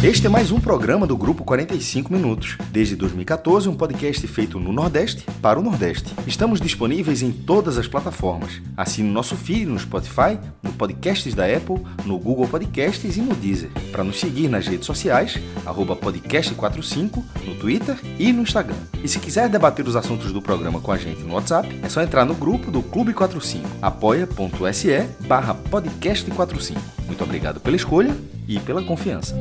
Este é mais um programa do Grupo 45 Minutos. Desde 2014, um podcast feito no Nordeste para o Nordeste. Estamos disponíveis em todas as plataformas. Assine o nosso feed no Spotify, no Podcasts da Apple, no Google Podcasts e no Deezer. Para nos seguir nas redes sociais, @podcast45, no Twitter e no Instagram. E se quiser debater os assuntos do programa com a gente no WhatsApp, é só entrar no grupo do Clube 45, apoia.se/podcast45. Muito obrigado pela escolha e pela confiança.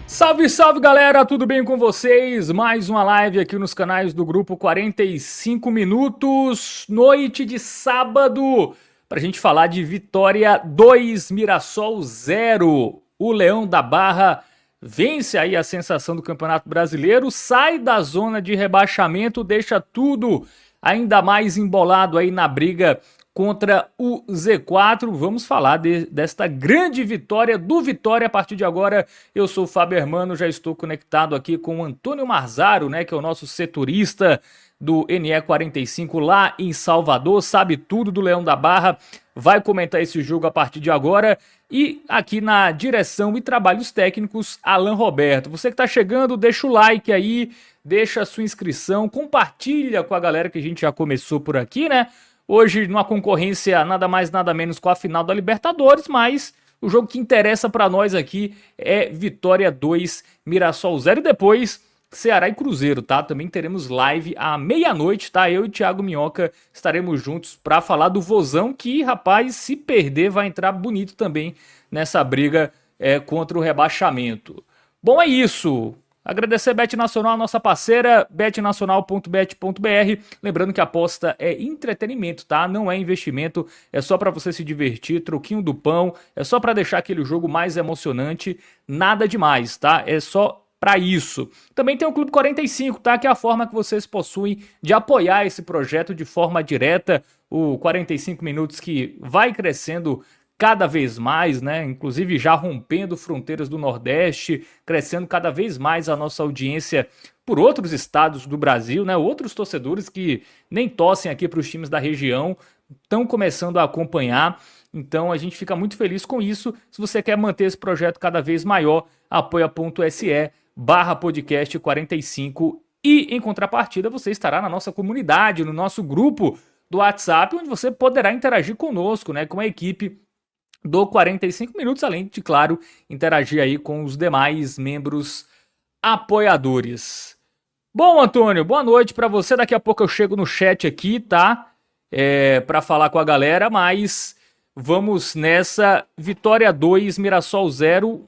Salve, salve galera, tudo bem com vocês? Mais uma live aqui nos canais do Grupo 45 Minutos, noite de sábado, pra gente falar de Vitória 2, Mirassol 0. O Leão da Barra vence aí a sensação do Campeonato Brasileiro, sai da zona de rebaixamento, deixa tudo ainda mais embolado aí na briga contra o Z4. Vamos falar desta grande vitória do Vitória a partir de agora. Eu sou o Fábio Hermano, já estou conectado aqui com o Antônio Marzaro, né, que é o nosso setorista do NE45 lá em Salvador, sabe tudo do Leão da Barra, vai comentar esse jogo a partir de agora. E aqui na direção e trabalhos técnicos, Alan Roberto. Você que está chegando, deixa o like aí, deixa a sua inscrição, compartilha com a galera que a gente já começou por aqui, né? Hoje, numa concorrência nada mais nada menos com a final da Libertadores, mas o jogo que interessa para nós aqui é Vitória 2, Mirassol 0 e depois Ceará e Cruzeiro, tá? Também teremos live à meia-noite, tá? Eu e Thiago Minhoca estaremos juntos para falar do Vozão, que, rapaz, se perder vai entrar bonito também nessa briga contra o rebaixamento. Bom, é isso. Agradecer a Bet Nacional, nossa parceira, betnacional.bet.br. Lembrando que a aposta é entretenimento, tá? Não é investimento, é só para você se divertir, troquinho do pão, é só para deixar aquele jogo mais emocionante, nada demais, tá? É só para isso. Também tem o Clube 45, tá? Que é a forma que vocês possuem de apoiar esse projeto de forma direta, o 45 Minutos que vai crescendo cada vez mais, né? Inclusive já rompendo fronteiras do Nordeste, crescendo cada vez mais a nossa audiência por outros estados do Brasil, né? Outros torcedores que nem torcem aqui para os times da região estão começando a acompanhar. Então a gente fica muito feliz com isso. Se você quer manter esse projeto cada vez maior, apoia.se/podcast45 e em contrapartida você estará na nossa comunidade, no nosso grupo do WhatsApp, onde você poderá interagir conosco, né? Com a equipe do 45 Minutos, além de, claro, interagir aí com os demais membros apoiadores. Bom, Antônio, boa noite para você. Daqui a pouco eu chego no chat aqui, tá? Para falar com a galera, mas vamos nessa. Vitória 2, Mirassol 0.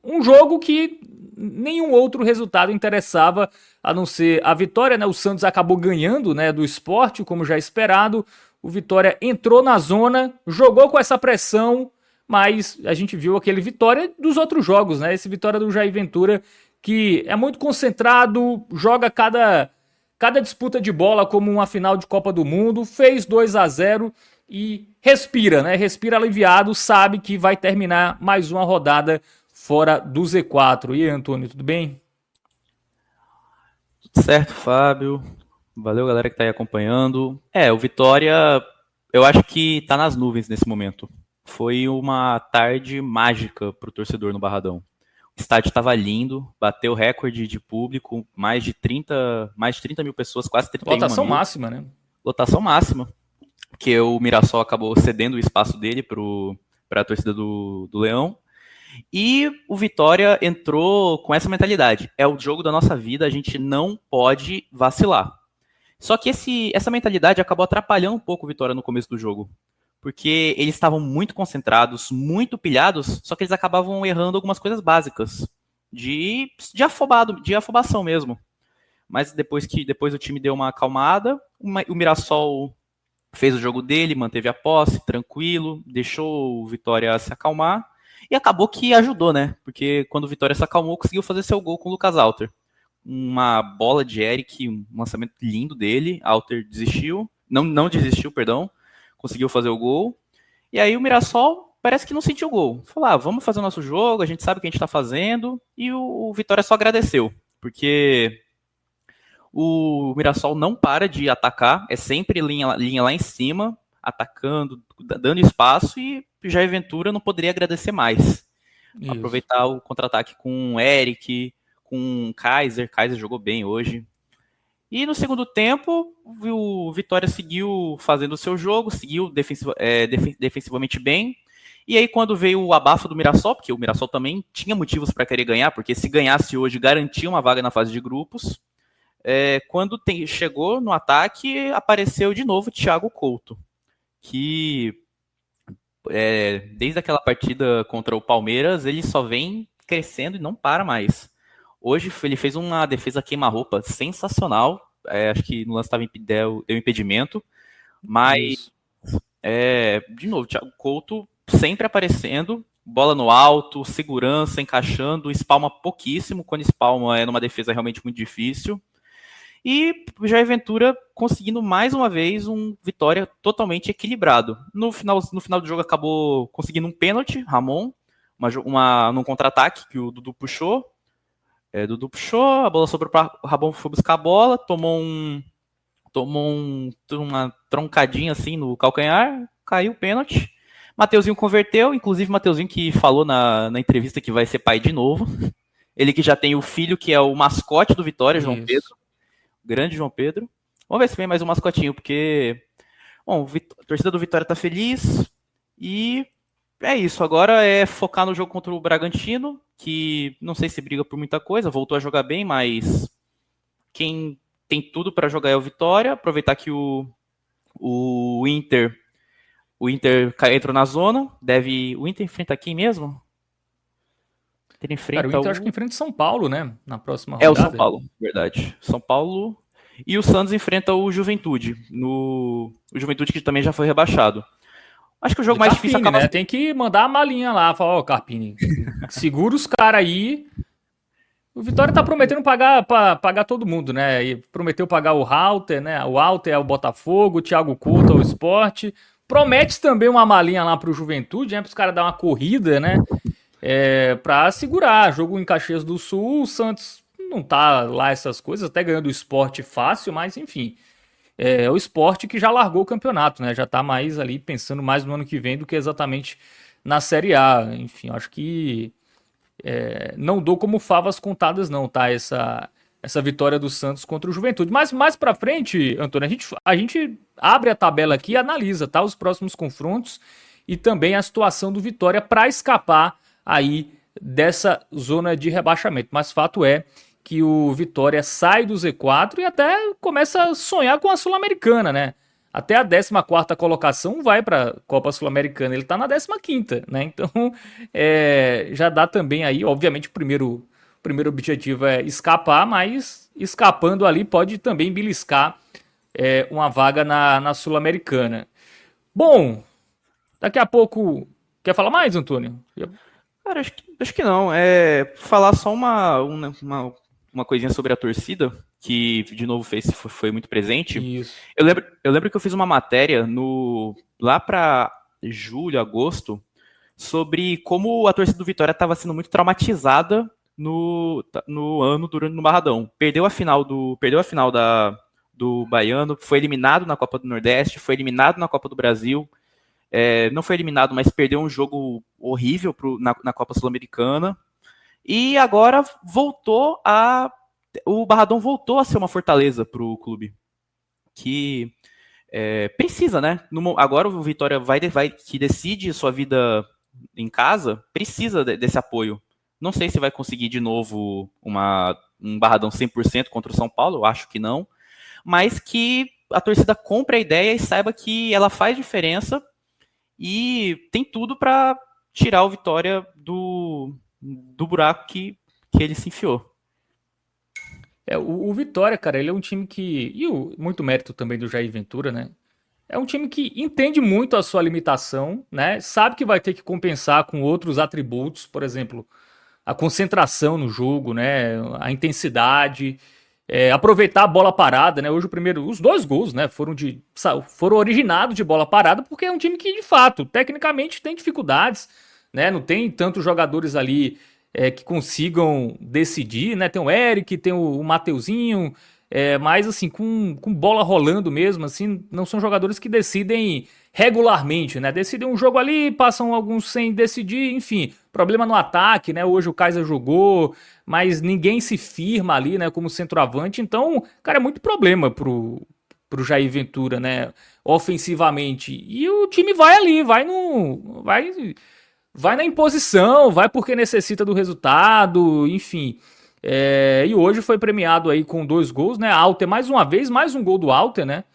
Um jogo que nenhum outro resultado interessava, a não ser a vitória, né? O Santos acabou ganhando, né, do Sport, como já esperado. O Vitória entrou na zona, jogou com essa pressão, mas a gente viu aquele Vitória dos outros jogos, né? Esse Vitória do Jair Ventura, que é muito concentrado, joga cada disputa de bola como uma final de Copa do Mundo, fez 2-0 e respira, né? Respira aliviado, sabe que vai terminar mais uma rodada fora do Z4. E aí, Antônio, tudo bem? Tudo certo, Fábio. Valeu, galera que tá aí acompanhando. O Vitória, eu acho que tá nas nuvens nesse momento. Foi uma tarde mágica pro torcedor no Barradão. O estádio estava lindo, bateu recorde de público, mais de 30 mil pessoas, quase 31 mil. Lotação máxima, né? Lotação máxima, porque o Mirassol acabou cedendo o espaço dele para a torcida do Leão. E o Vitória entrou com essa mentalidade. É o jogo da nossa vida, a gente não pode vacilar. Só que essa mentalidade acabou atrapalhando um pouco o Vitória no começo do jogo. Porque eles estavam muito concentrados, muito pilhados, só que eles acabavam errando algumas coisas básicas. De afobação mesmo. Mas depois o time deu uma acalmada, o Mirassol fez o jogo dele, manteve a posse, tranquilo, deixou o Vitória se acalmar. E acabou que ajudou, né? Porque quando o Vitória se acalmou, conseguiu fazer seu gol com o Lucas Alter. uma bola de Eric, um lançamento lindo dele. Alter desistiu, não desistiu, perdão, conseguiu fazer o gol. E aí o Mirassol parece que não sentiu o gol. Falou, vamos fazer o nosso jogo, a gente sabe o que a gente está fazendo. E o Vitória só agradeceu, porque o Mirassol não para de atacar, é sempre linha lá em cima, atacando, dando espaço, e o Jair Ventura não poderia agradecer mais. Isso. Aproveitar o contra-ataque com o Eric, com o Kaiser jogou bem hoje. E no segundo tempo, o Vitória seguiu fazendo o seu jogo, seguiu defensivamente bem. E aí, quando veio o abafo do Mirassol, porque o Mirassol também tinha motivos para querer ganhar, porque se ganhasse hoje, garantia uma vaga na fase de grupos. Quando chegou no ataque, apareceu de novo o Thiago Couto, que desde aquela partida contra o Palmeiras, ele só vem crescendo e não para mais. Hoje ele fez uma defesa queima-roupa sensacional, acho que no lance deu impedimento, mas de novo, o Thiago Couto sempre aparecendo, bola no alto, segurança, encaixando, espalma pouquíssimo, quando espalma é numa defesa realmente muito difícil. E o Jair Ventura conseguindo mais uma vez um Vitória totalmente equilibrado. No final do jogo acabou conseguindo um pênalti, Ramon, num contra-ataque que o Dudu puxou. Dudu puxou, a bola sobrou para o Ramon, foi buscar a bola, tomou uma troncadinha assim no calcanhar, caiu o pênalti. Mateuzinho converteu, inclusive Mateuzinho que falou na entrevista que vai ser pai de novo. Ele que já tem o filho que é o mascote do Vitória, João Pedro. Grande João Pedro. Vamos ver se vem mais um mascotinho, porque a torcida do Vitória tá feliz e é isso. Agora é focar no jogo contra o Bragantino, que não sei se briga por muita coisa, voltou a jogar bem, mas quem tem tudo para jogar é o Vitória. Aproveitar que o Inter entrou na zona, o Inter enfrenta quem mesmo? Cara, o Inter acho que enfrenta São Paulo, né? Na próxima rodada. É o São Paulo, verdade. São Paulo e o Santos enfrenta o Juventude. O Juventude que também já foi rebaixado. Acho que o jogo mais difícil acaba... né? Tem que mandar a malinha lá, falar, Carpini, segura os caras aí. O Vitória tá prometendo pagar todo mundo, né? E prometeu pagar o Halter, né? O Halter é o Botafogo, o Thiago Couto é o Sport. Promete também uma malinha lá pro Juventude, né? Para os caras dar uma corrida, né? Para segurar. Jogo em Caxias do Sul, o Santos não tá lá essas coisas, até ganhando o Sport fácil, mas enfim. É o Sport que já largou o campeonato, né? Já tá mais ali pensando mais no ano que vem do que exatamente na Série A. Enfim, acho que não dou como favas contadas não, tá? Essa vitória do Santos contra o Juventude. Mas mais pra frente, Antônio, a gente abre a tabela aqui e analisa, tá? Os próximos confrontos e também a situação do Vitória para escapar aí dessa zona de rebaixamento. Mas fato é que o Vitória sai do Z4 e até começa a sonhar com a Sul-Americana, né? Até a 14ª colocação vai para a Copa Sul-Americana, ele está na 15ª, né? Então já dá também aí, obviamente o primeiro objetivo é escapar, mas escapando ali pode também beliscar uma vaga na Sul-Americana. Bom, daqui a pouco... Quer falar mais, Antônio? Cara, acho que não. Falar só uma coisinha sobre a torcida, que de novo foi muito presente. Isso. Eu lembro que eu fiz uma matéria lá para julho, agosto, sobre como a torcida do Vitória estava sendo muito traumatizada no Barradão. Perdeu a final do Baiano, foi eliminado na Copa do Nordeste, foi eliminado na Copa do Brasil. Não foi eliminado, mas perdeu um jogo horrível na Copa Sul-Americana. E agora o Barradão voltou a ser uma fortaleza para o clube. Que precisa, né? Agora o Vitória que decide sua vida em casa, precisa desse apoio. Não sei se vai conseguir de novo um Barradão 100% contra o São Paulo, eu acho que não. Mas que a torcida compre a ideia e saiba que ela faz diferença e tem tudo para tirar o Vitória do buraco que ele se enfiou. O Vitória, cara, ele é um time que... E muito mérito também do Jair Ventura, né? É um time que entende muito a sua limitação, né? Sabe que vai ter que compensar com outros atributos, por exemplo, a concentração no jogo, né? A intensidade, aproveitar a bola parada, né? Hoje os dois gols, né? Foram originados de bola parada, porque é um time que, de fato, tecnicamente tem dificuldades, né? Não tem tantos jogadores ali que consigam decidir, né? Tem o Eric, tem o Mateuzinho, mas assim, com bola rolando mesmo, assim, não são jogadores que decidem regularmente, né? Decidem um jogo ali, passam alguns sem decidir, enfim, problema no ataque, né? Hoje o Kaiser jogou, mas ninguém se firma ali, né, como centroavante, então, cara, é muito problema pro Jair Ventura, né, ofensivamente. E o time vai ali, vai na imposição, vai porque necessita do resultado, enfim. E hoje foi premiado aí com 2 gols, né? Alter, mais uma vez, mais um gol do Alter, né?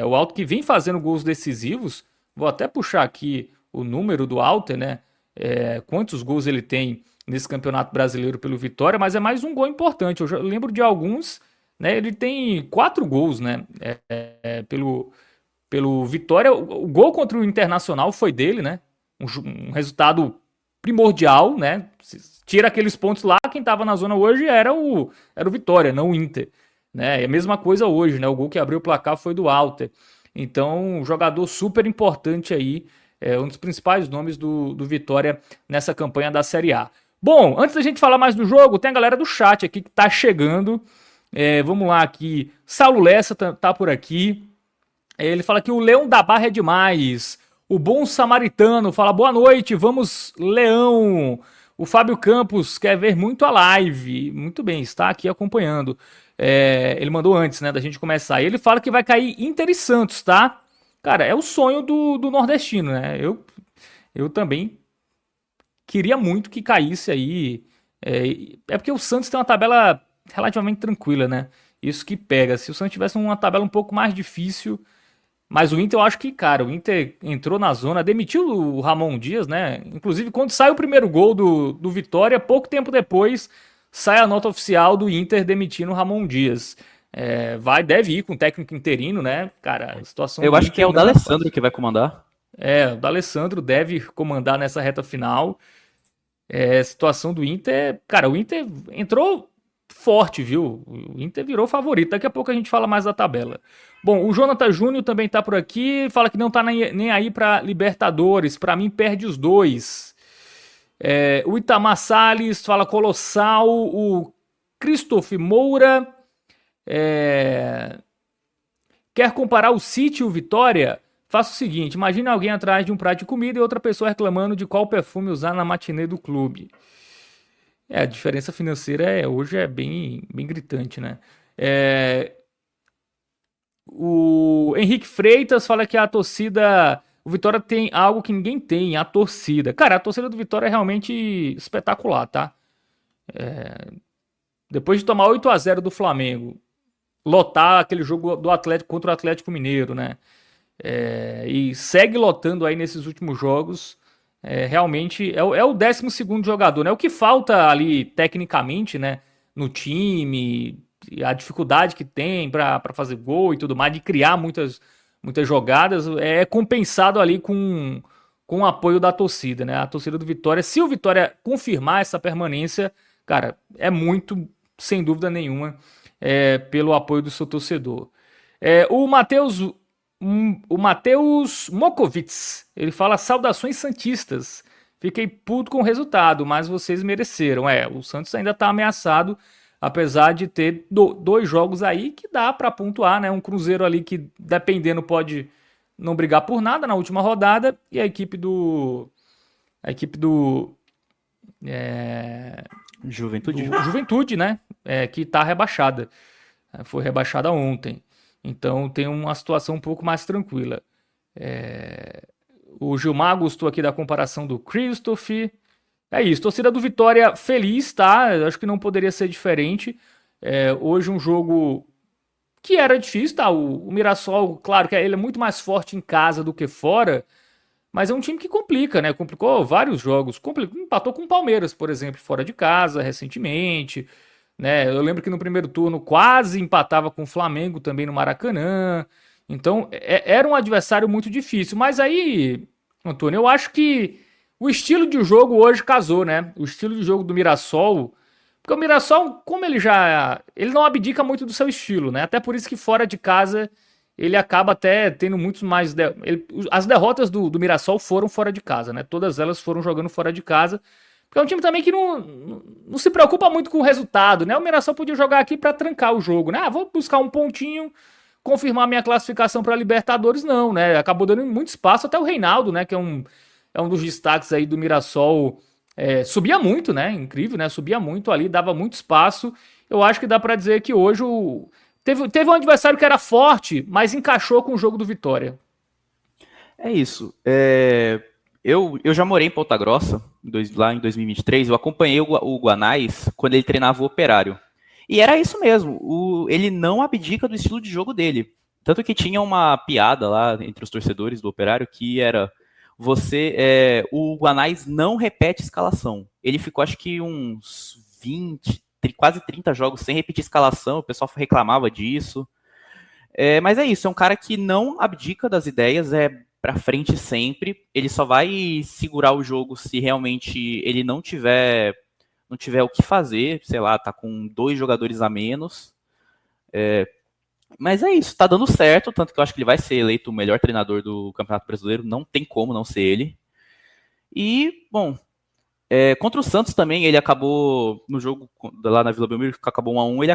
O Alter que vem fazendo gols decisivos. Vou até puxar aqui o número do Alter, né? Quantos gols ele tem nesse Campeonato Brasileiro pelo Vitória, mas é mais um gol importante. Eu já lembro de alguns, né? Ele tem 4 gols, né? Pelo Vitória. O gol contra o Internacional foi dele, né? Um resultado primordial, né? Tira aqueles pontos lá, quem estava na zona hoje era o Vitória, não o Inter. Né? É a mesma coisa hoje, né? O gol que abriu o placar foi do Alter. Então, um jogador super importante aí, um dos principais nomes do Vitória nessa campanha da Série A. Bom, antes da gente falar mais do jogo, tem a galera do chat aqui que tá chegando. Vamos lá aqui. Saulo Lessa tá por aqui. Ele fala que o Leão da Barra é demais. O Bom Samaritano fala boa noite, vamos Leão. O Fábio Campos quer ver muito a live. Muito bem, está aqui acompanhando. Ele mandou antes, né, da gente começar. E ele fala que vai cair Inter e Santos, tá? Cara, é o sonho do nordestino, né? Eu também queria muito que caísse aí. Porque o Santos tem uma tabela relativamente tranquila, né? Isso que pega. Se o Santos tivesse uma tabela um pouco mais difícil... Mas o Inter, eu acho que, cara, o Inter entrou na zona, demitiu o Ramon Dias, né? Inclusive, quando sai o primeiro gol do Vitória, pouco tempo depois, sai a nota oficial do Inter demitindo o Ramon Dias. Deve ir com o técnico interino, né? Cara, a situação... Eu acho que é o D'Alessandro que vai comandar. O D'Alessandro deve comandar nessa reta final. A situação do Inter... Cara, o Inter entrou forte, viu? O Inter virou favorito. Daqui a pouco a gente fala mais da tabela. Bom, o Jonathan Júnior também tá por aqui, fala que não tá nem aí pra Libertadores, pra mim perde os dois. O Itamar Salles fala colossal, o Christoph Moura quer comparar o City e o Vitória? Faça o seguinte, imagine alguém atrás de um prato de comida e outra pessoa reclamando de qual perfume usar na matinê do clube. A diferença financeira hoje é bem, bem gritante, né? O Henrique Freitas fala que a torcida... O Vitória tem algo que ninguém tem, a torcida. Cara, a torcida do Vitória é realmente espetacular, tá? Depois de tomar 8-0 do Flamengo, lotar aquele jogo do Atlético contra o Atlético Mineiro, né? E segue lotando aí nesses últimos jogos. Realmente é o 12º jogador, né? O que falta ali tecnicamente, né? No time... a dificuldade que tem para fazer gol e tudo mais, de criar muitas jogadas, é compensado ali com o apoio da torcida, né? A torcida do Vitória, se o Vitória confirmar essa permanência, cara, é muito, sem dúvida nenhuma, pelo apoio do seu torcedor. O Matheus Mokovitz, ele fala saudações santistas. Fiquei puto com o resultado, mas vocês mereceram. O Santos ainda tá ameaçado, apesar de ter 2 jogos aí que dá para pontuar, né? Um Cruzeiro ali que, dependendo, pode não brigar por nada na última rodada, e a equipe do Juventude, né? Que tá rebaixada. Foi rebaixada ontem. Então tem uma situação um pouco mais tranquila. O Gilmar gostou aqui da comparação do Christoph. É isso, torcida do Vitória feliz, tá? Eu acho que não poderia ser diferente. Hoje um jogo que era difícil, tá? O Mirassol, claro que ele é muito mais forte em casa do que fora, mas é um time que complica, né? Complicou vários jogos. Empatou com o Palmeiras, por exemplo, fora de casa, recentemente. Né? Eu lembro que no primeiro turno quase empatava com o Flamengo também no Maracanã. Então, era um adversário muito difícil. Mas aí, Antônio, eu acho que o estilo de jogo hoje casou, né? O estilo de jogo do Mirassol, porque o Mirassol, como ele não abdica muito do seu estilo, né? Até por isso que fora de casa ele acaba até tendo muitos mais as derrotas do Mirassol foram fora de casa, né? Todas elas foram jogando fora de casa. Porque é um time também que não se preocupa muito com o resultado, né? O Mirassol podia jogar aqui para trancar o jogo, né? Vou buscar um pontinho, confirmar minha classificação para Libertadores, não, né? Acabou dando muito espaço, até o Reinaldo, né? Que é um dos destaques aí do Mirassol, subia muito, né? Incrível, né? Subia muito ali, dava muito espaço. Eu acho que dá para dizer que hoje teve um adversário que era forte, mas encaixou com o jogo do Vitória. É isso. Eu já morei em Ponta Grossa, lá em 2023, eu acompanhei o Guanais quando ele treinava o Operário. E era isso mesmo, ele não abdica do estilo de jogo dele. Tanto que tinha uma piada lá entre os torcedores do Operário que era: o Guanais não repete escalação. Ele ficou acho que uns 20, quase 30 jogos sem repetir escalação, o pessoal reclamava disso. Mas é isso, é um cara que não abdica das ideias, pra frente sempre. Ele só vai segurar o jogo se realmente ele não tiver o que fazer, sei lá, tá com 2 jogadores a menos. Mas é isso, tá dando certo, tanto que eu acho que ele vai ser eleito o melhor treinador do Campeonato Brasileiro, não tem como não ser ele. E, bom, contra o Santos também, ele acabou, no jogo lá na Vila Belmiro, que acabou 1-1, ele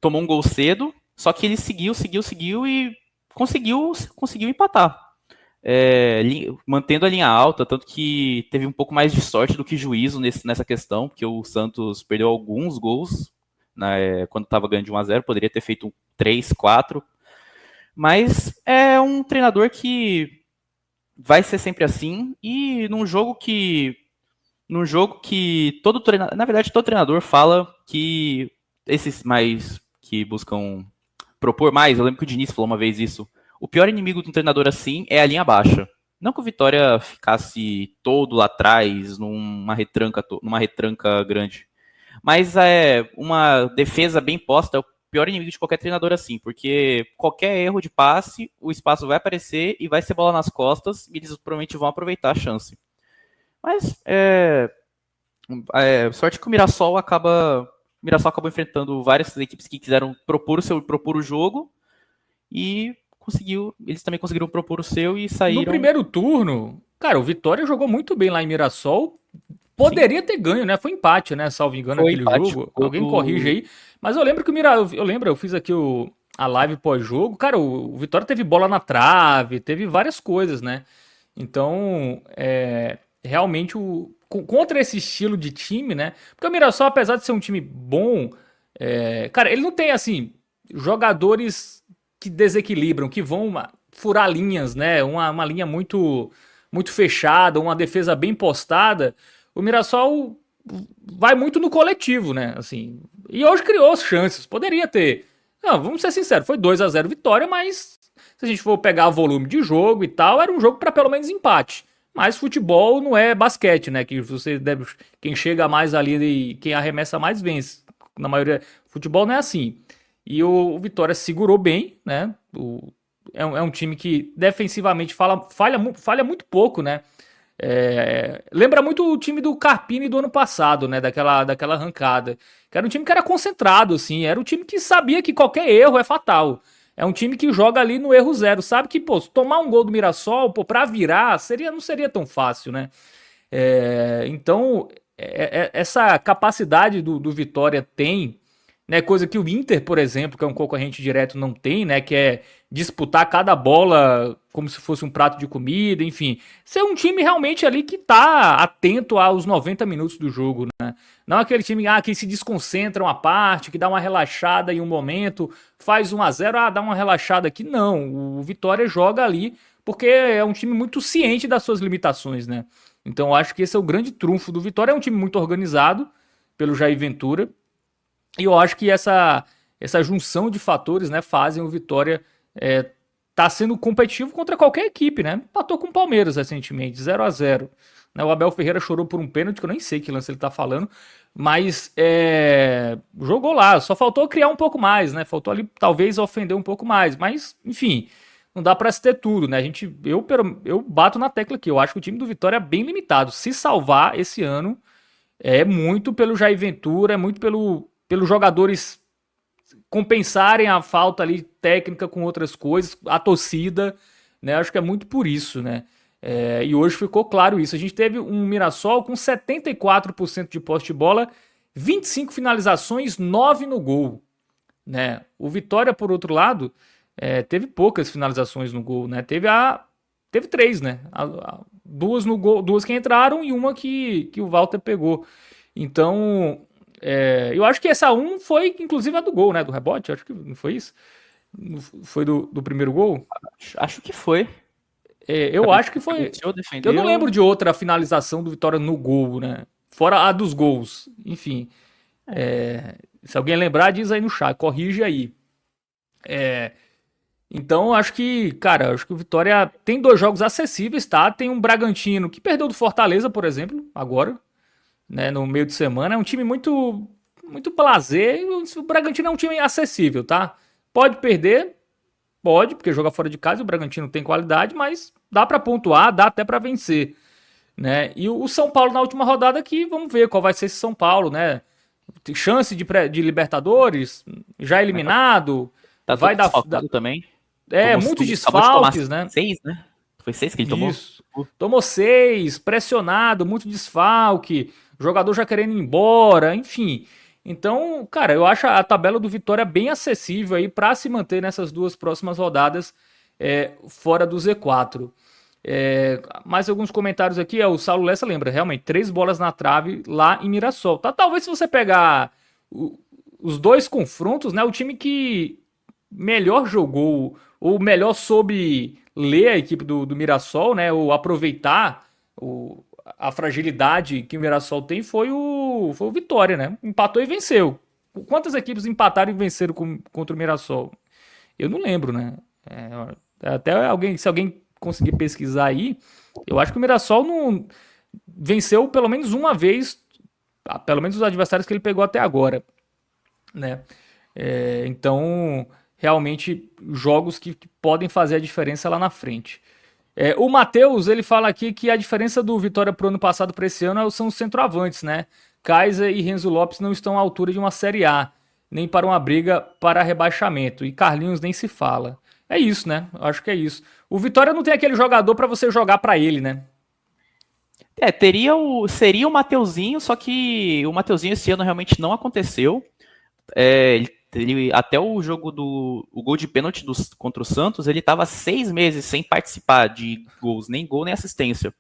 tomou um gol cedo, só que ele seguiu e conseguiu empatar, mantendo a linha alta, tanto que teve um pouco mais de sorte do que juízo nessa questão, porque o Santos perdeu alguns gols, né, quando estava ganhando de 1-0, poderia ter feito 3, 4, mas é um treinador que vai ser sempre assim, e num jogo que todo treinador, na verdade todo treinador fala que esses mais que buscam propor mais, eu lembro que o Diniz falou uma vez isso, o pior inimigo de um treinador assim é a linha baixa. Não que o Vitória ficasse todo lá atrás, numa retranca grande, mas uma defesa bem posta é o pior inimigo de qualquer treinador assim, porque qualquer erro de passe, o espaço vai aparecer e vai ser bola nas costas, e eles provavelmente vão aproveitar a chance. Mas sorte que o Mirassol acabou enfrentando várias equipes que quiseram propor o jogo e eles também conseguiram propor o seu e saíram. No primeiro turno, cara, o Vitória jogou muito bem lá em Mirassol. Poderia ter ganho, né? Foi empate, né? Salvo engano, aquele jogo. Alguém corrige aí. Mas eu lembro que eu fiz aqui a live pós-jogo. Cara, o Vitória teve bola na trave, teve várias coisas, né? Então, realmente, contra esse estilo de time, né? Porque o Mirassol, apesar de ser um time bom, cara, ele não tem, assim, jogadores que desequilibram, que vão furar linhas, né? Uma linha muito, muito fechada, uma defesa bem postada. O Mirassol vai muito no coletivo, né? Assim, e hoje criou as chances. Poderia ter. Não, vamos ser sinceros, foi 2-0 Vitória, mas se a gente for pegar o volume de jogo e tal, era um jogo para pelo menos empate. Mas futebol não é basquete, né? Que quem chega mais ali e quem arremessa mais vence. Na maioria, futebol não é assim. E o Vitória segurou bem, né? É um time que defensivamente falha muito pouco, né? Lembra muito o time do Carpini do ano passado, né? Daquela arrancada. Que era um time que era concentrado, assim. Era um time que sabia que qualquer erro é fatal. É um time que joga ali no erro zero. Sabe que, pô, tomar um gol do Mirassol, pô, pra virar, não seria tão fácil, né? Então, essa capacidade do Vitória tem, né, coisa que o Inter, por exemplo, que é um concorrente direto, não tem, né, que é disputar cada bola como se fosse um prato de comida, enfim. Ser um time realmente ali que tá atento aos 90 minutos do jogo, né? Não aquele time que se desconcentra uma parte, que dá uma relaxada em um momento, faz 1-0, dá uma relaxada aqui. Não, o Vitória joga ali porque é um time muito ciente das suas limitações, né? Então eu acho que esse é o grande trunfo do Vitória. É um time muito organizado pelo Jair Ventura. E eu acho que essa junção de fatores, né, fazem o Vitória tá sendo competitivo contra qualquer equipe, né? Empatou com o Palmeiras recentemente, 0-0. Né? O Abel Ferreira chorou por um pênalti, que eu nem sei que lance ele tá falando, mas jogou lá. Só faltou criar um pouco mais, né? Faltou ali talvez ofender um pouco mais, mas enfim, não dá para se ter tudo, né? Eu bato na tecla aqui, eu acho que o time do Vitória é bem limitado. Se salvar esse ano, é muito pelo Jair Ventura, é muito pelos jogadores compensarem a falta ali técnica com outras coisas, a torcida, né? Acho que é muito por isso, né? E hoje ficou claro isso. A gente teve um Mirassol com 74% de posse de bola, 25 finalizações, 9 no gol, né? O Vitória, por outro lado, teve poucas finalizações no gol, né? Teve três, né? Duas no gol, duas que entraram e uma que o Walter pegou. Então, eu acho que essa foi, inclusive, a do gol, né? Do rebote, acho que não foi isso. Foi do primeiro gol? Acho que foi. Eu acho que foi. Defendeu. Eu não lembro de outra finalização do Vitória no gol, né? Fora a dos gols. Enfim. Se alguém lembrar, diz aí no chat, corrige aí. Então, acho que, cara, acho que o Vitória tem 2 jogos acessíveis, tá? Tem um Bragantino que perdeu do Fortaleza, por exemplo, agora, né, no meio de semana. É um time muito blasé. O Bragantino é um time acessível, tá? Pode perder, pode, porque joga fora de casa e o Bragantino tem qualidade, mas dá pra pontuar, dá até pra vencer, né? E o São Paulo na última rodada aqui, vamos ver qual vai ser esse São Paulo, né? Tem chance de Libertadores, já eliminado. Tá vai dar também. Muitos desfalques, né? 6, né? Foi 6 que ele tomou? Isso. Tomou 6, pressionado, muito desfalque, jogador já querendo ir embora, enfim. Então, cara, eu acho a tabela do Vitória bem acessível aí para se manter nessas 2 próximas rodadas fora do Z4. Mais alguns comentários aqui. O Saulo Lessa lembra, realmente, 3 bolas na trave lá em Mirassol. Tá, talvez se você pegar os 2 confrontos, né? O time que melhor jogou ou melhor soube ler a equipe do Mirassol, né? Ou aproveitar a fragilidade que o Mirassol tem foi o Vitória, né? Empatou e venceu. Quantas equipes empataram e venceram contra o Mirassol? Eu não lembro, né? Até se alguém conseguir pesquisar aí, eu acho que o Mirassol não venceu pelo menos uma vez, pelo menos os adversários que ele pegou até agora, né? Então, realmente, jogos que podem fazer a diferença lá na frente. O Matheus, ele fala aqui que a diferença do Vitória pro ano passado para esse ano são os centroavantes, né? Kaiser e Renzo Lopes não estão à altura de uma Série A, nem para uma briga para rebaixamento. E Carlinhos nem se fala. É isso, né? Eu acho que é isso. O Vitória não tem aquele jogador para você jogar para ele, né? Seria o Mateuzinho, só que o Mateuzinho esse ano realmente não aconteceu. Ele, até o jogo o gol de pênalti contra o Santos, ele estava 6 meses sem participar de gols, nem gol nem assistência.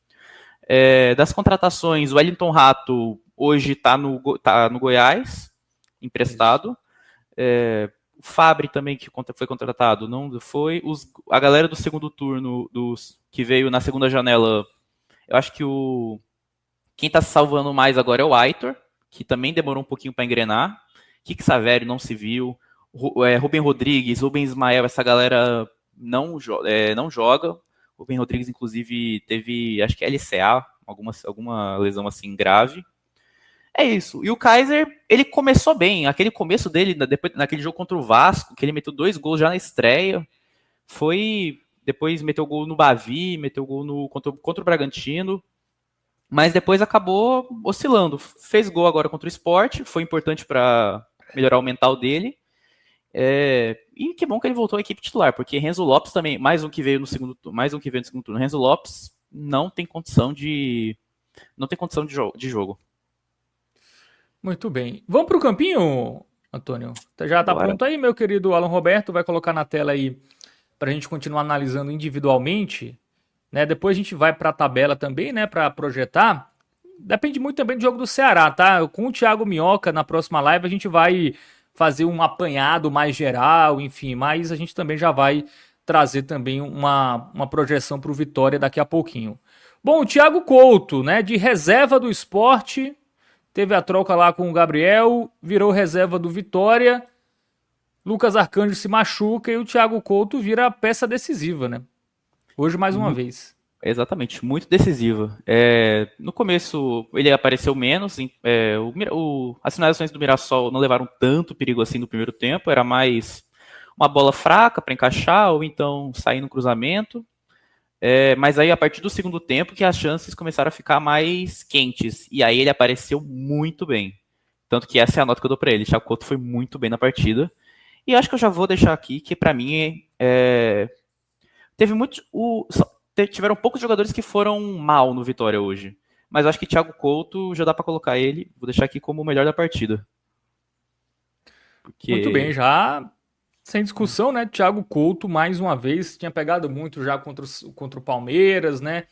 Das contratações, o Wellington Rato hoje está no Goiás, emprestado. O Fabri também, que foi contratado, não foi. A galera do segundo turno, que veio na segunda janela, eu acho que quem está se salvando mais agora é o Aitor, que também demorou um pouquinho para engrenar. Kik Savério não se viu. Rubem Rodrigues, Rubem Ismael, essa galera não joga. Rubem Rodrigues, inclusive, teve, acho que LCA, alguma lesão assim grave. É isso. E o Kaiser, ele começou bem. Aquele começo dele, naquele jogo contra o Vasco, que ele meteu 2 gols já na estreia. Depois meteu gol no Bavi, meteu gol contra o Bragantino. Mas depois acabou oscilando. Fez gol agora contra o Sport. Foi importante para melhorar o mental dele. E que bom que ele voltou à equipe titular, porque Renzo Lopes também, mais um que veio no segundo turno. Renzo Lopes não tem condição de jogo. Muito bem. Vamos para o campinho, Antônio? Já está pronto aí, meu querido Alan Roberto? Vai colocar na tela aí para a gente continuar analisando individualmente, né? Depois a gente vai para a tabela também, né? Para projetar. Depende muito também do jogo do Ceará, tá? Com o Thiago Minhoca na próxima live a gente vai fazer um apanhado mais geral, enfim, mas a gente também já vai trazer também uma projeção para o Vitória daqui a pouquinho. Bom, o Thiago Couto, né? De reserva do Sport. Teve a troca lá com o Gabriel, virou reserva do Vitória. Lucas Arcanjo se machuca e o Thiago Couto vira a peça decisiva, né? Hoje mais uma vez. Exatamente, muito decisiva. No começo ele apareceu menos. As finalizações do Mirassol não levaram tanto perigo assim no primeiro tempo. Era mais uma bola fraca para encaixar, ou então sair no cruzamento. Mas aí, a partir do segundo tempo, que as chances começaram a ficar mais quentes. E aí ele apareceu muito bem. Tanto que essa é a nota que eu dou para ele. Thiago Couto foi muito bem na partida. E acho que eu já vou deixar aqui que, para mim, teve muitos. Tiveram poucos jogadores que foram mal no Vitória hoje. Mas eu acho que Thiago Couto já dá para colocar ele. Vou deixar aqui como o melhor da partida. Muito bem, já sem discussão, né? Thiago Couto, mais uma vez, tinha pegado muito já contra o Palmeiras, né?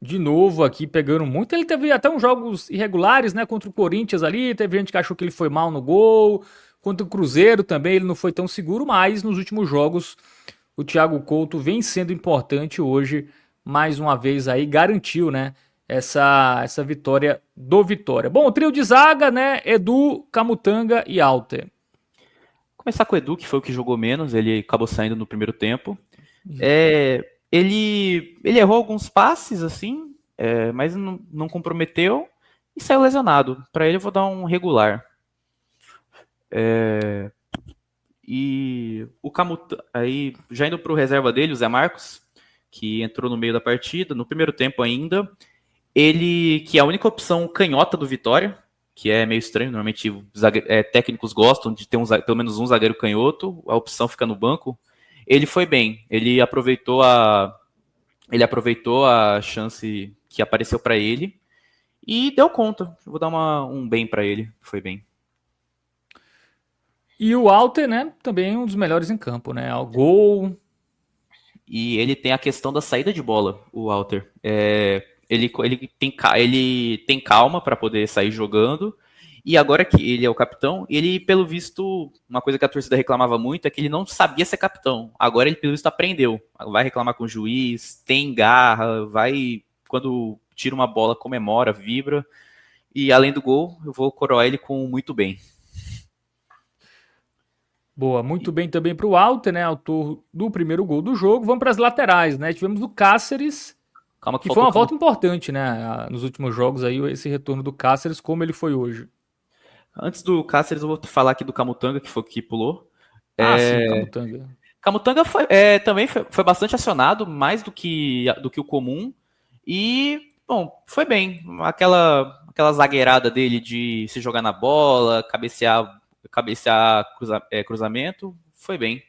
De novo aqui pegando muito. Ele teve até uns jogos irregulares, né? Contra o Corinthians ali. Teve gente que achou que ele foi mal no gol. Contra o Cruzeiro também ele não foi tão seguro, mas nos últimos jogos o Thiago Couto vem sendo importante hoje. Mais uma vez aí garantiu, né? Essa vitória do Vitória. Bom, o trio de zaga, né? Edu, Camutanga e Alter. Começar com o Edu, que foi o que jogou menos, ele acabou saindo no primeiro tempo. Ele errou alguns passes, assim, mas não comprometeu e saiu lesionado. Para ele eu vou dar um regular. E o Camutanga, aí já indo para o reserva dele, o Zé Marcos, que entrou no meio da partida, no primeiro tempo ainda. Ele, que é a única opção canhota do Vitória, que é meio estranho, normalmente técnicos gostam de ter pelo menos um zagueiro canhoto, a opção fica no banco. Ele foi bem, ele aproveitou a chance que apareceu para ele e deu conta. Vou dar um bem para ele, foi bem. E o Alter, né, também um dos melhores em campo, né, o gol. E ele tem a questão da saída de bola, o Alter. Ele tem calma para poder sair jogando. E agora que ele é o capitão, ele, pelo visto, uma coisa que a torcida reclamava muito é que ele não sabia ser capitão. Agora ele, pelo visto, aprendeu. Vai reclamar com o juiz, tem garra, quando tira uma bola, comemora, vibra. E além do gol, eu vou coroar ele com muito bem. Boa, muito bem também para o Alter, né, autor do primeiro gol do jogo. Vamos para as laterais, né? Tivemos o Cáceres, que foi uma volta importante, né, nos últimos jogos aí, esse retorno do Cáceres, como ele foi hoje. Antes do Cáceres, eu vou falar aqui do Camutanga, que foi o que pulou. Sim, Camutanga. Camutanga também foi bastante acionado, mais do que o comum. E, bom, foi bem. Aquela zagueirada dele de se jogar na bola, cabecear cruzamento, foi bem.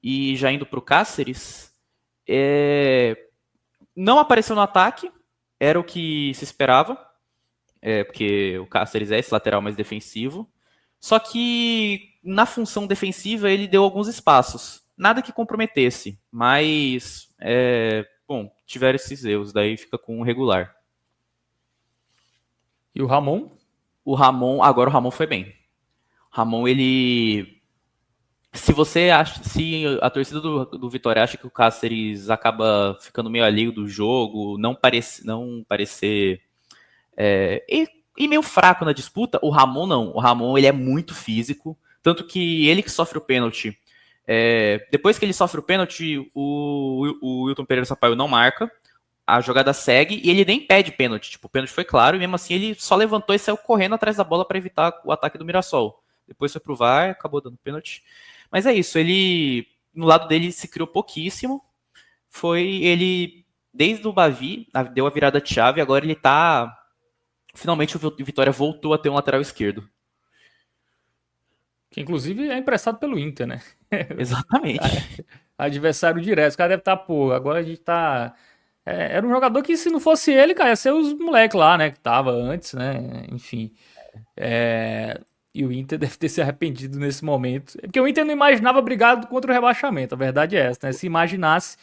E já indo para o Cáceres, não apareceu no ataque, era o que se esperava. Porque o Cáceres é esse lateral mais defensivo. Só que na função defensiva ele deu alguns espaços. Nada que comprometesse, mas bom, tiveram esses erros, daí fica com um regular. E o Ramon? Agora o Ramon foi bem. O Ramon, ele... Se a torcida do Vitória acha que o Cáceres acaba ficando meio alheio do jogo, não parecer... E meio fraco na disputa, o Ramon não. O Ramon, ele é muito físico, tanto que ele que sofre o pênalti. Depois que ele sofre o pênalti, o Wilton Pereira Sampaio não marca, a jogada segue e ele nem pede pênalti. Tipo, o pênalti foi claro e mesmo assim ele só levantou e saiu correndo atrás da bola para evitar o ataque do Mirassol. Depois foi pro VAR, acabou dando pênalti. Mas é isso, ele, no lado dele, se criou pouquíssimo. Desde o Bavi, deu a virada de chave, agora ele tá... Finalmente o Vitória voltou a ter um lateral esquerdo. Que inclusive é emprestado pelo Inter, né? Exatamente. Adversário direto. Os caras devem estar, agora a gente tá... era um jogador que, se não fosse ele, cara, ia ser os moleques lá, né? Que tava antes, né? Enfim. E o Inter deve ter se arrependido nesse momento. Porque o Inter não imaginava brigado contra o rebaixamento. A verdade é essa, né? Se imaginasse,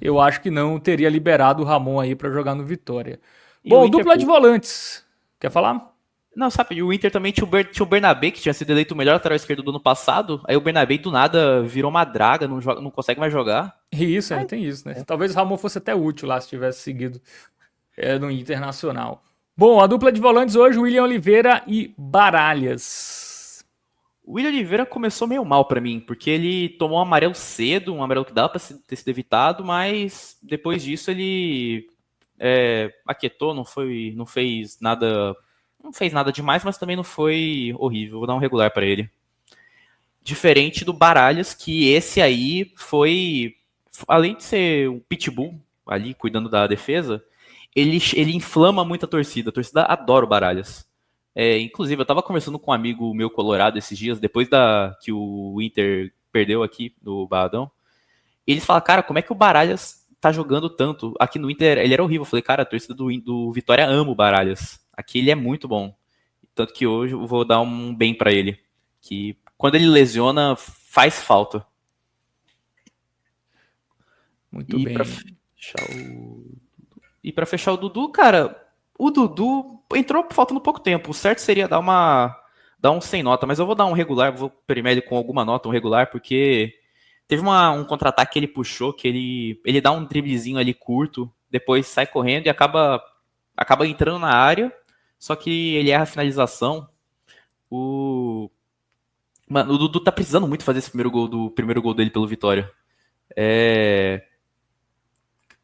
eu acho que não teria liberado o Ramon aí pra jogar no Vitória. Bom, dupla de volantes. Quer falar? Não, sabe, o Inter também tinha o Bernabé, que tinha sido eleito o melhor lateral esquerdo do ano passado. Aí o Bernabé, do nada, virou uma draga, não consegue mais jogar. Isso, tem isso, né? Talvez o Ramon fosse até útil lá se tivesse seguido no Internacional. Bom, a dupla de volantes hoje, William Oliveira e Baralhas. O William Oliveira começou meio mal pra mim, porque ele tomou um amarelo cedo, um amarelo que dava pra ter sido evitado, mas depois disso ele aquietou, não fez nada demais, mas também não foi horrível. Vou dar um regular pra ele. Diferente do Baralhas, que esse aí foi, além de ser um pitbull ali cuidando da defesa, ele inflama muito a torcida adora o Baralhas. Inclusive, eu tava conversando com um amigo meu colorado esses dias, depois que o Inter perdeu aqui no Barradão, e eles falam, cara, como é que o Baralhas tá jogando tanto? Aqui no Inter ele era horrível. Eu falei, cara, a torcida do Vitória ama o Baralhas. Aqui ele é muito bom. Tanto que hoje eu vou dar um bem pra ele. Que quando ele lesiona, faz falta. Muito bem. E pra fechar o Dudu, cara, o Dudu entrou faltando pouco tempo. O certo seria dar um sem nota, mas eu vou dar um regular, vou premiar ele com alguma nota, um regular, porque teve um contra-ataque que ele puxou, que ele dá um driblezinho ali curto, depois sai correndo e acaba entrando na área, só que ele erra a finalização. Mano, o Dudu tá precisando muito fazer esse primeiro gol dele pelo Vitória.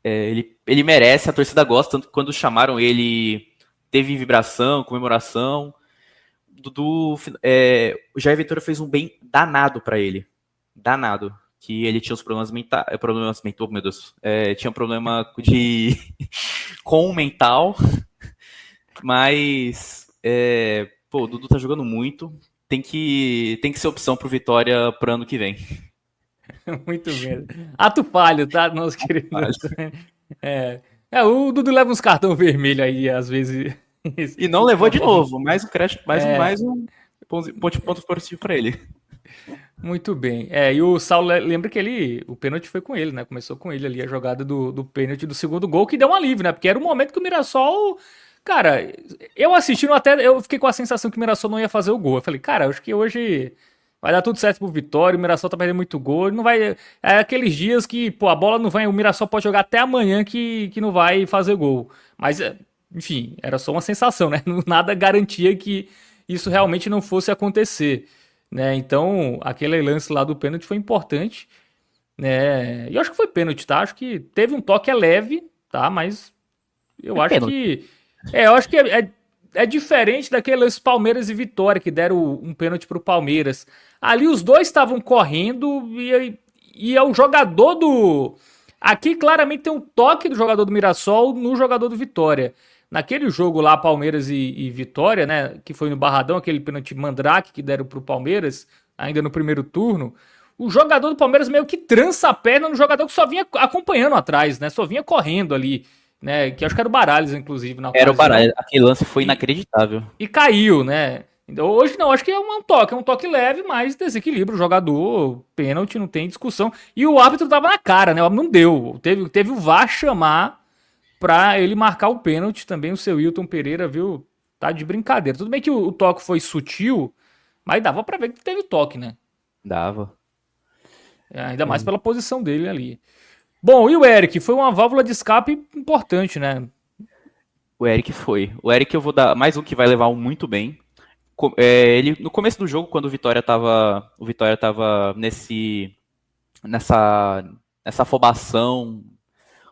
Ele merece, a torcida gosta, tanto que quando chamaram ele, teve vibração, comemoração. Dudu, o Jair Ventura fez um bem danado pra ele. Danado. Que ele tinha os problemas mentais. Meu Deus. Tinha um problema com o mental. Mas. O Dudu tá jogando muito. Tem que ser opção pro Vitória pro ano que vem. Muito bem. Ato falho, tá, nosso querido? O Dudu leva uns cartão vermelho aí, às vezes. E não levou de novo. Mais um crédito, mais um ponto positivo pra ele. Muito bem. E o Saulo, lembra que o pênalti foi com ele, né? Começou com ele ali a jogada do pênalti do segundo gol, que deu um alívio, né? Porque era o momento que o Mirassol. Cara, eu assistindo eu fiquei com a sensação que o Mirassol não ia fazer o gol. Eu falei, cara, acho que hoje vai dar tudo certo pro Vitória, o Mirassol tá perdendo muito gol, não vai. É aqueles dias que, a bola não vai, o Mirassol pode jogar até amanhã que não vai fazer gol. Mas, enfim, era só uma sensação, né? Nada garantia que isso realmente não fosse acontecer, né? Então, aquele lance lá do pênalti foi importante, né? E eu acho que foi pênalti, tá? Acho que teve um toque leve, tá? Mas eu acho que é diferente daquele lance Palmeiras e Vitória, que deram um pênalti pro Palmeiras. Ali os dois estavam correndo e é o jogador do... Aqui claramente tem um toque do jogador do Mirassol no jogador do Vitória. Naquele jogo lá, Palmeiras e Vitória, né, que foi no Barradão, aquele pênalti Mandrake que deram pro Palmeiras, ainda no primeiro turno, o jogador do Palmeiras meio que trança a perna no jogador que só vinha acompanhando atrás, né, só vinha correndo ali. Né, que acho que era o Baralhas, inclusive. Era o Baralhas, aquele lance foi inacreditável. E caiu, né? Hoje não, acho que é um toque leve, mas desequilíbrio. O jogador, pênalti, não tem discussão. E o árbitro tava na cara, né? O árbitro não deu. Teve o VAR chamar pra ele marcar o pênalti também. O seu Wilton Pereira, viu? Tá de brincadeira. Tudo bem que o toque foi sutil, mas dava pra ver que teve toque, né? Dava. Ainda mais pela posição dele ali. Bom, e o Eric? Foi uma válvula de escape importante, né? O Eric foi. O Eric eu vou dar mais um que vai levar muito bem. Ele, no começo do jogo, quando o Vitória tava nessa afobação,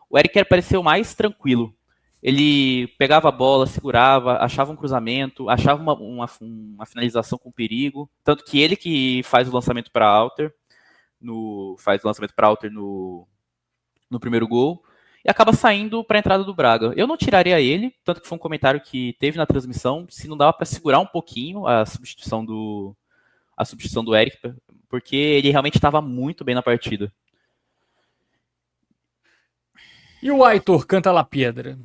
o Eric pareceu mais tranquilo. Ele pegava a bola, segurava, achava um cruzamento, achava uma finalização com perigo. Tanto que ele que faz o lançamento para Alter, no primeiro gol, e acaba saindo para a entrada do Braga. Eu não tiraria ele, tanto que foi um comentário que teve na transmissão, se não dava para segurar um pouquinho a substituição do Eric, porque ele realmente estava muito bem na partida. E o Aitor canta La Piedra?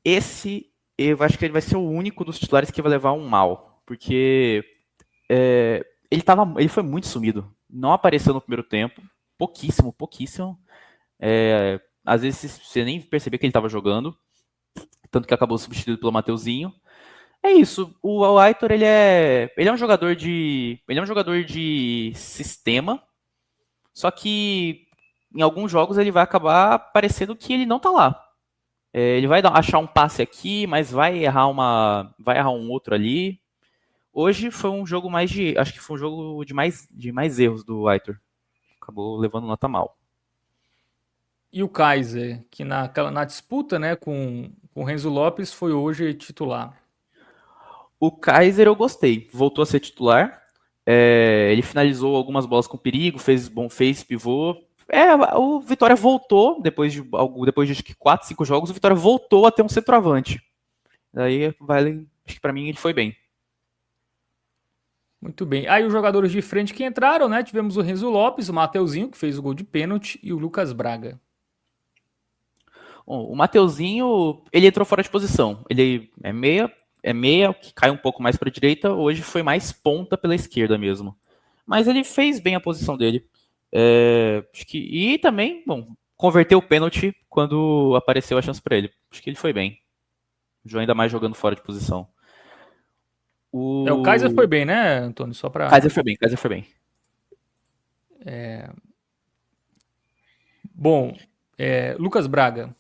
Esse, eu acho que ele vai ser o único dos titulares que vai levar um mal, porque ele foi muito sumido, não apareceu no primeiro tempo, pouquíssimo. Às vezes você nem percebia que ele estava jogando, tanto que acabou substituído pelo Mateuzinho. É isso, o Aitor ele é um jogador de sistema, só que em alguns jogos ele vai acabar parecendo que ele não tá lá. Ele vai achar um passe aqui, mas vai errar um outro ali. Hoje foi um jogo acho que foi um jogo de mais erros do Aitor. Acabou levando nota mal. E o Kaiser, que na disputa, né, com o Renzo Lopes, foi hoje titular. O Kaiser eu gostei. Voltou a ser titular. Ele finalizou algumas bolas com perigo, fez pivô. O Vitória voltou, depois de acho que 4, 5 jogos, o Vitória voltou a ter um centroavante. Daí, acho que pra mim ele foi bem. Muito bem. Aí os jogadores de frente que entraram, né? Tivemos o Renzo Lopes, o Mateuzinho, que fez o gol de pênalti, e o Lucas Braga. Bom, o Mateuzinho, ele entrou fora de posição. Ele é meia, que cai um pouco mais para a direita. Hoje foi mais ponta pela esquerda mesmo. Mas ele fez bem a posição dele. E também, bom, converteu o pênalti quando apareceu a chance para ele. Acho que ele foi bem. Ainda mais jogando fora de posição. O Kaiser foi bem, né, Antônio? Só para. Kaiser foi bem. Bom, Lucas Braga.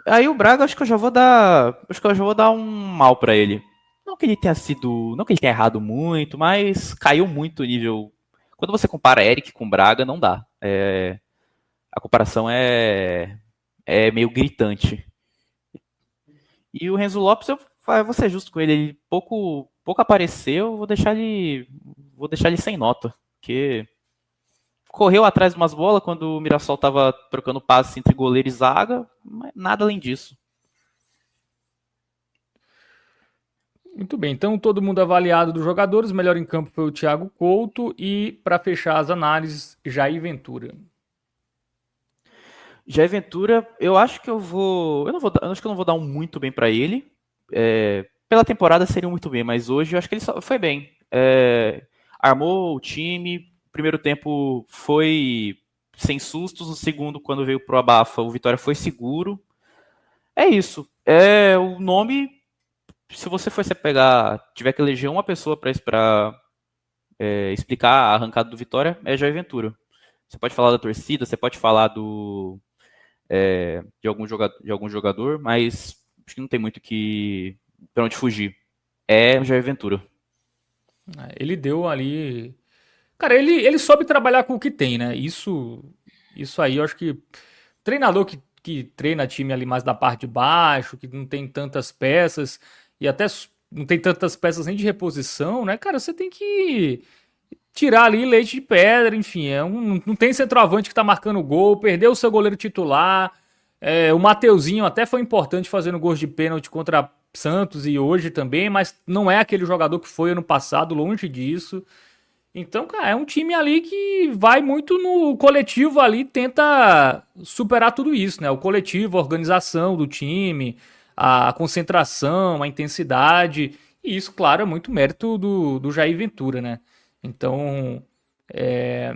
Aí o Braga, acho que eu já vou dar um mal para ele. Não que ele tenha errado muito, mas caiu muito o nível. Quando você compara Eric com Braga, não dá. A comparação é meio gritante. E o Renzo Lopes, eu vou ser justo com ele. Ele pouco apareceu, vou deixar ele sem nota. Porque correu atrás de umas bolas quando o Mirassol estava trocando passes entre goleiro e zaga, mas nada além disso. Muito bem, então todo mundo avaliado dos jogadores, o melhor em campo foi o Thiago Couto e para fechar as análises, Jair Ventura. Jair Ventura, eu acho que eu não vou dar um muito bem para ele. Pela temporada seria um muito bem, mas hoje eu acho que ele foi bem. Armou o time. Primeiro tempo foi sem sustos, o segundo, quando veio pro abafa, o Vitória foi seguro. É isso. O nome, se você tiver que eleger uma pessoa para explicar a arrancada do Vitória, é Jair Ventura. Você pode falar da torcida, você pode falar de algum jogador, mas acho que não tem muito para onde fugir. É Jair Ventura. Ele deu ali. Cara, ele soube trabalhar com o que tem, né? Isso aí, eu acho que treinador que treina time ali mais da parte de baixo, que não tem tantas peças, e até não tem tantas peças nem de reposição, né? Cara, você tem que tirar ali leite de pedra, enfim. Não tem centroavante que tá marcando gol, perdeu o seu goleiro titular. O Mateuzinho até foi importante fazendo gols de pênalti contra Santos e hoje também, mas não é aquele jogador que foi ano passado, longe disso. Então, cara, é um time ali que vai muito no coletivo ali, tenta superar tudo isso, né? O coletivo, a organização do time, a concentração, a intensidade. E isso, claro, é muito mérito do Jair Ventura, né? Então, é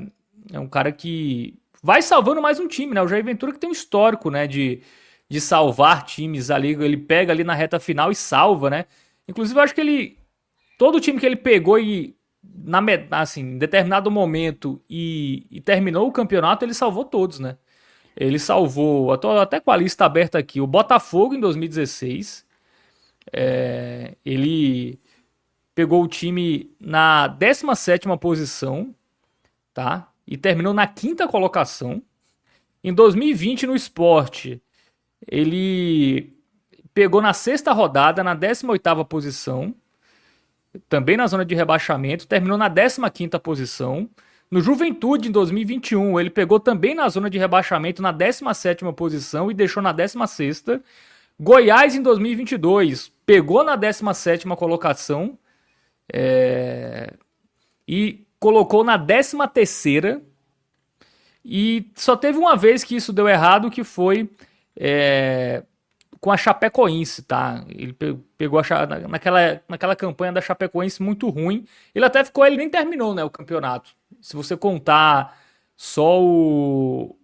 um cara que vai salvando mais um time, né? O Jair Ventura que tem um histórico, né? De salvar times ali, ele pega ali na reta final e salva, né? Inclusive, eu acho que todo time que ele pegou e assim, em determinado momento e terminou o campeonato, ele salvou todos, né? Ele salvou, eu tô até com a lista aberta aqui, o Botafogo em 2016. Ele pegou o time na 17ª posição, tá? E terminou na 5ª colocação. Em 2020, no Sport, ele pegou na 6ª rodada, na 18ª posição, também na zona de rebaixamento, terminou na 15ª posição. No Juventude, em 2021, ele pegou também na zona de rebaixamento, na 17ª posição e deixou na 16ª. Goiás, em 2022, pegou na 17ª colocação e colocou na 13ª. E só teve uma vez que isso deu errado, que foi com a Chapecoense, tá? Ele pegou naquela campanha da Chapecoense muito ruim. Ele nem terminou, né, o campeonato. Se você contar só o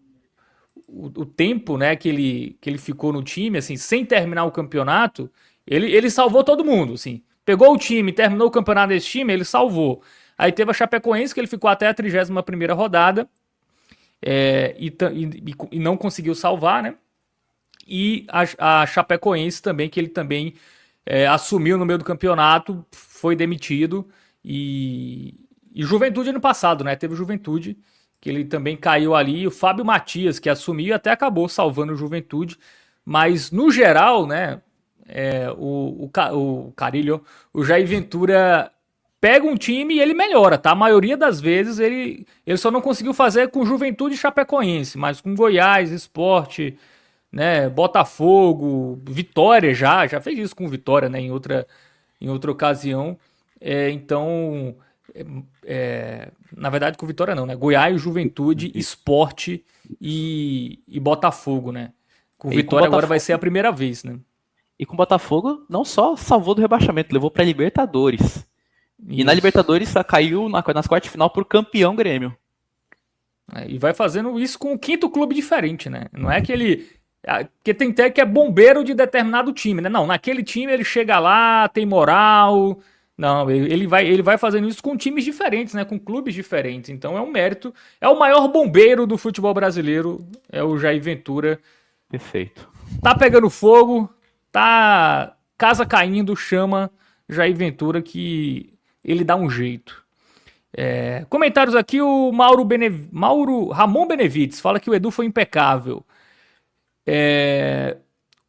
tempo, né, que ele ficou no time, assim, sem terminar o campeonato, ele salvou todo mundo, assim. Pegou o time, terminou o campeonato desse time, ele salvou. Aí teve a Chapecoense, que ele ficou até a 31ª rodada, e não conseguiu salvar, né? E a Chapecoense também, que ele também assumiu no meio do campeonato, foi demitido. E Juventude ano passado, né? Teve Juventude, que ele também caiu ali. E o Fábio Matias, que assumiu e até acabou salvando o Juventude. Mas, no geral, né? O Carilho, o Jair Ventura pega um time e ele melhora, tá? A maioria das vezes ele só não conseguiu fazer com Juventude e Chapecoense, mas com Goiás, Sport, né, Botafogo, Vitória já fez isso com Vitória, né, em outra ocasião. Então, na verdade com Vitória não, né? Goiás, Juventude, Sport e Botafogo, né? Com Vitória agora vai ser a primeira vez, né? E com o Botafogo não só salvou do rebaixamento, levou pra Libertadores. E na Libertadores caiu nas quartas de final pro campeão Grêmio. E vai fazendo isso com um quinto clube diferente, né? Não é que ele... Porque tem até que é bombeiro de determinado time, né? Não, naquele time ele chega lá, tem moral. Não, ele vai fazendo isso com times diferentes, né? Com clubes diferentes. Então é um mérito. É o maior bombeiro do futebol brasileiro, é o Jair Ventura. Perfeito. Tá pegando fogo, tá casa caindo, chama Jair Ventura que ele dá um jeito. Comentários aqui, o Ramon Benevides fala que o Edu foi impecável.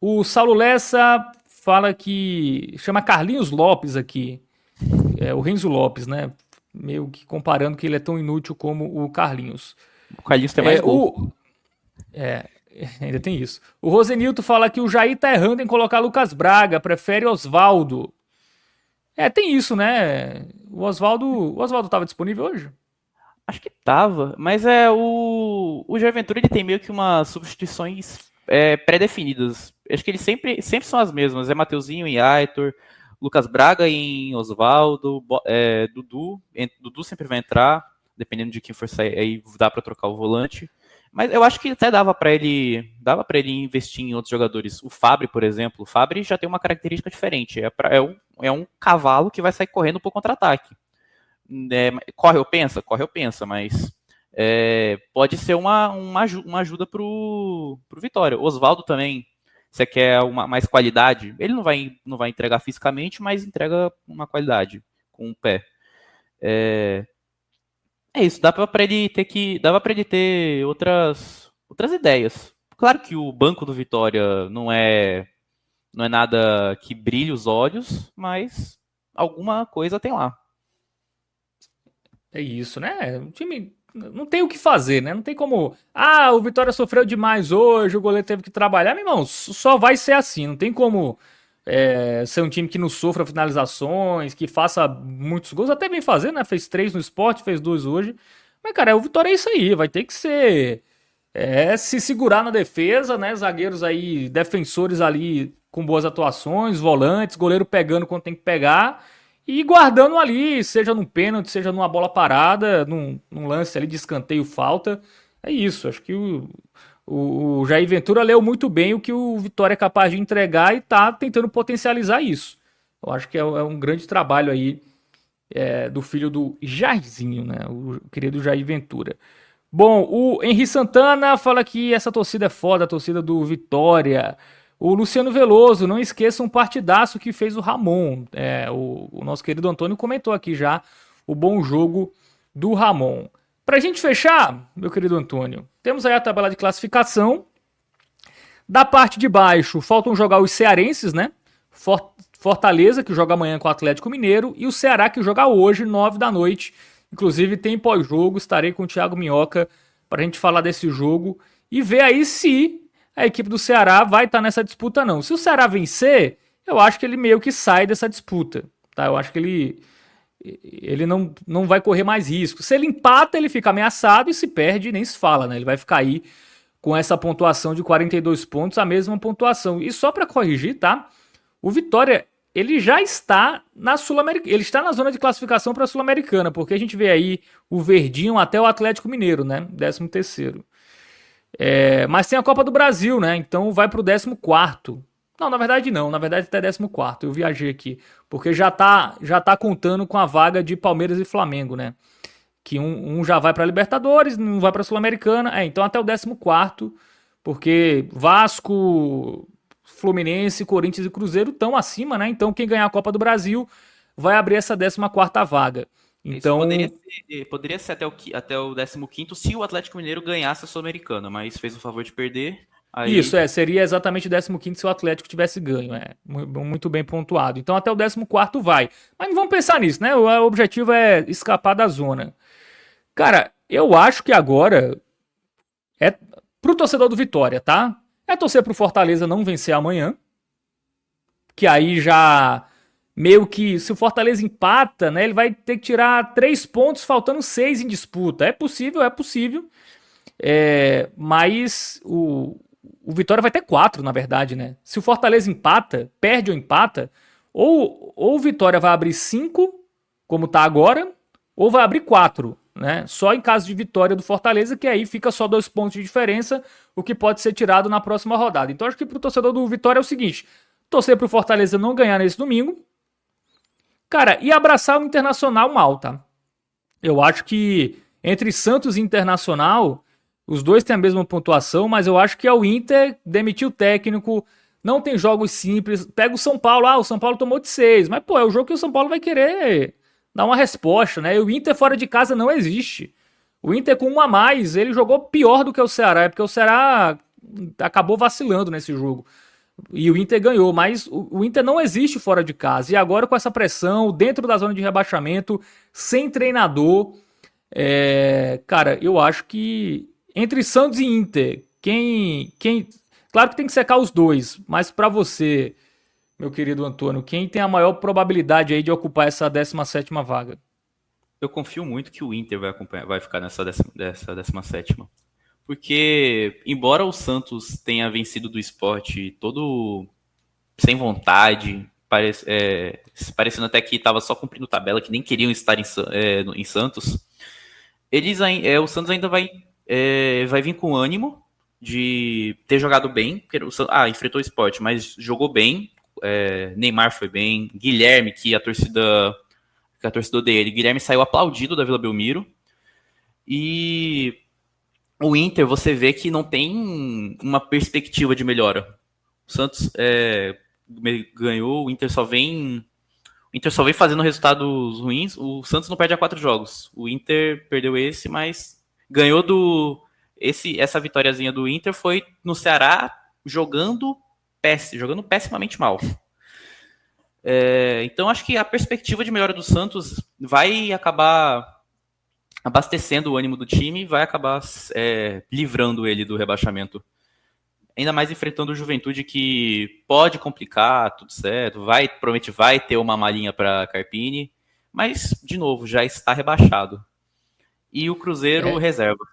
O Saulo Lessa fala que chama Carlinhos Lopes aqui. O Renzo Lopes, né? Meio que comparando que ele é tão inútil como o Carlinhos. O Carlinhos tem mais gol. Ainda tem isso. O Rosenilton fala que o Jair tá errando em colocar Lucas Braga, prefere Oswaldo. Tem isso, né? O Oswaldo tava disponível hoje? Acho que tava, mas o Jair Ventura ele tem meio que umas substituições pré-definidas. Acho que eles sempre são as mesmas. É Mateuzinho em Aitor, Lucas Braga em Oswaldo, Dudu sempre vai entrar, dependendo de quem for sair, aí dá para trocar o volante. Mas eu acho que até dava para ele investir em outros jogadores. O Fabri, por exemplo, o Fabri já tem uma característica diferente. É um cavalo que vai sair correndo por contra-ataque. Corre ou pensa, mas pode ser uma ajuda pro Vitória. O Oswaldo também, você quer mais qualidade, ele não vai entregar fisicamente, mas entrega uma qualidade com o pé. Isso, dava para ele ter outras ideias. Claro que o banco do Vitória não é nada que brilhe os olhos, mas alguma coisa tem lá. É isso, né? O time não tem o que fazer, né? Não tem como... o Vitória sofreu demais hoje, o goleiro teve que trabalhar. Meu irmão, só vai ser assim. Não tem como ser um time que não sofra finalizações, que faça muitos gols. Até vem fazendo, né? Fez 3 no Sport, fez 2 hoje. Mas, cara, o Vitória é isso aí. Vai ter que ser... se segurar na defesa, né? Zagueiros aí, defensores ali com boas atuações, volantes, goleiro pegando quando tem que pegar... E guardando ali, seja num pênalti, seja numa bola parada, num lance ali de escanteio, falta. É isso, acho que o Jair Ventura leu muito bem o que o Vitória é capaz de entregar e tá tentando potencializar isso. Eu acho que é um grande trabalho aí do filho do Jairzinho, né? O querido Jair Ventura. Bom, o Henri Santana fala que essa torcida é foda, a torcida do Vitória. O Luciano Veloso, não esqueça um partidaço que fez o Ramon. O nosso querido Antônio comentou aqui já o bom jogo do Ramon. Pra gente fechar, meu querido Antônio, temos aí a tabela de classificação. Da parte de baixo, faltam jogar os cearenses, né? Fortaleza, que joga amanhã com o Atlético Mineiro, e o Ceará, que joga hoje, 9 da noite. Inclusive tem pós-jogo, estarei com o Thiago Minhoca pra gente falar desse jogo e ver aí se a equipe do Ceará vai estar nessa disputa não. Se o Ceará vencer, eu acho que ele meio que sai dessa disputa, tá? Eu acho que ele não vai correr mais risco. Se ele empata, ele fica ameaçado e se perde, nem se fala, né? Ele vai ficar aí com essa pontuação de 42 pontos, a mesma pontuação. E só para corrigir, tá? O Vitória, ele já está na Sul-Americana, ele está na zona de classificação para a Sul-Americana, porque a gente vê aí o Verdinho até o Atlético Mineiro, né? 13º. Mas tem a Copa do Brasil, né? Então vai pro 14º. Não, na verdade não. Na verdade até 14º. Eu viajei aqui. Porque já tá contando com a vaga de Palmeiras e Flamengo, né? Que um já vai pra Libertadores, um vai pra Sul-Americana. Então até o 14º. Porque Vasco, Fluminense, Corinthians e Cruzeiro estão acima, né? Então quem ganhar a Copa do Brasil vai abrir essa 14ª vaga. Então, poderia ser até o 15º se o Atlético Mineiro ganhasse a Sul-Americana, mas fez o favor de perder. Aí... Isso, seria exatamente o 15º se o Atlético tivesse ganho, muito bem pontuado. Então até o 14º vai. Mas não vamos pensar nisso, né? O objetivo é escapar da zona. Cara, eu acho que agora é pro torcedor do Vitória, tá? É torcer pro Fortaleza não vencer amanhã, que aí já meio que, se o Fortaleza empata, né, ele vai ter que tirar 3 pontos, faltando 6 em disputa. É possível. Mas o Vitória vai ter 4, na verdade, né? Se o Fortaleza empata, perde ou empata, ou o Vitória vai abrir 5, como tá agora, ou vai abrir 4, né? Só em caso de vitória do Fortaleza, que aí fica só 2 pontos de diferença, o que pode ser tirado na próxima rodada. Então acho que pro torcedor do Vitória é o seguinte: torcer pro Fortaleza não ganhar nesse domingo, cara, e abraçar o Internacional mal, tá? Eu acho que entre Santos e Internacional, os dois têm a mesma pontuação, mas eu acho que é o Inter demitir o técnico, não tem jogos simples. Pega o São Paulo, o São Paulo tomou de 6, mas pô, é o jogo que o São Paulo vai querer dar uma resposta, né? E o Inter fora de casa não existe. O Inter com 1 a mais, ele jogou pior do que o Ceará, porque o Ceará acabou vacilando nesse jogo. E o Inter ganhou, mas o Inter não existe fora de casa. E agora com essa pressão, dentro da zona de rebaixamento, sem treinador, cara, eu acho que entre Santos e Inter, claro que tem que secar os dois, mas pra você, meu querido Antônio, quem tem a maior probabilidade aí de ocupar essa 17ª vaga? Eu confio muito que o Inter vai ficar nessa 17ª. Porque, embora o Santos tenha vencido do Sport todo sem vontade, parecendo até que estava só cumprindo tabela, que nem queriam estar em Santos, o Santos ainda vai vir com ânimo de ter jogado bem, porque enfrentou o Sport, mas jogou bem. Neymar foi bem, Guilherme, que a torcida odeia ele, Guilherme saiu aplaudido da Vila Belmiro, e o Inter, você vê que não tem uma perspectiva de melhora. O Santos ganhou, o Inter só vem fazendo resultados ruins. O Santos não perde há 4 jogos. O Inter perdeu esse, mas ganhou essa vitóriazinha do Inter foi no Ceará jogando pessimamente mal. Então acho que a perspectiva de melhora do Santos vai acabar abastecendo o ânimo do time e vai acabar livrando ele do rebaixamento. Ainda mais enfrentando o Juventude, que pode complicar, tudo certo, provavelmente vai ter uma malinha para Carpini, mas, de novo, já está rebaixado. E o Cruzeiro reserva.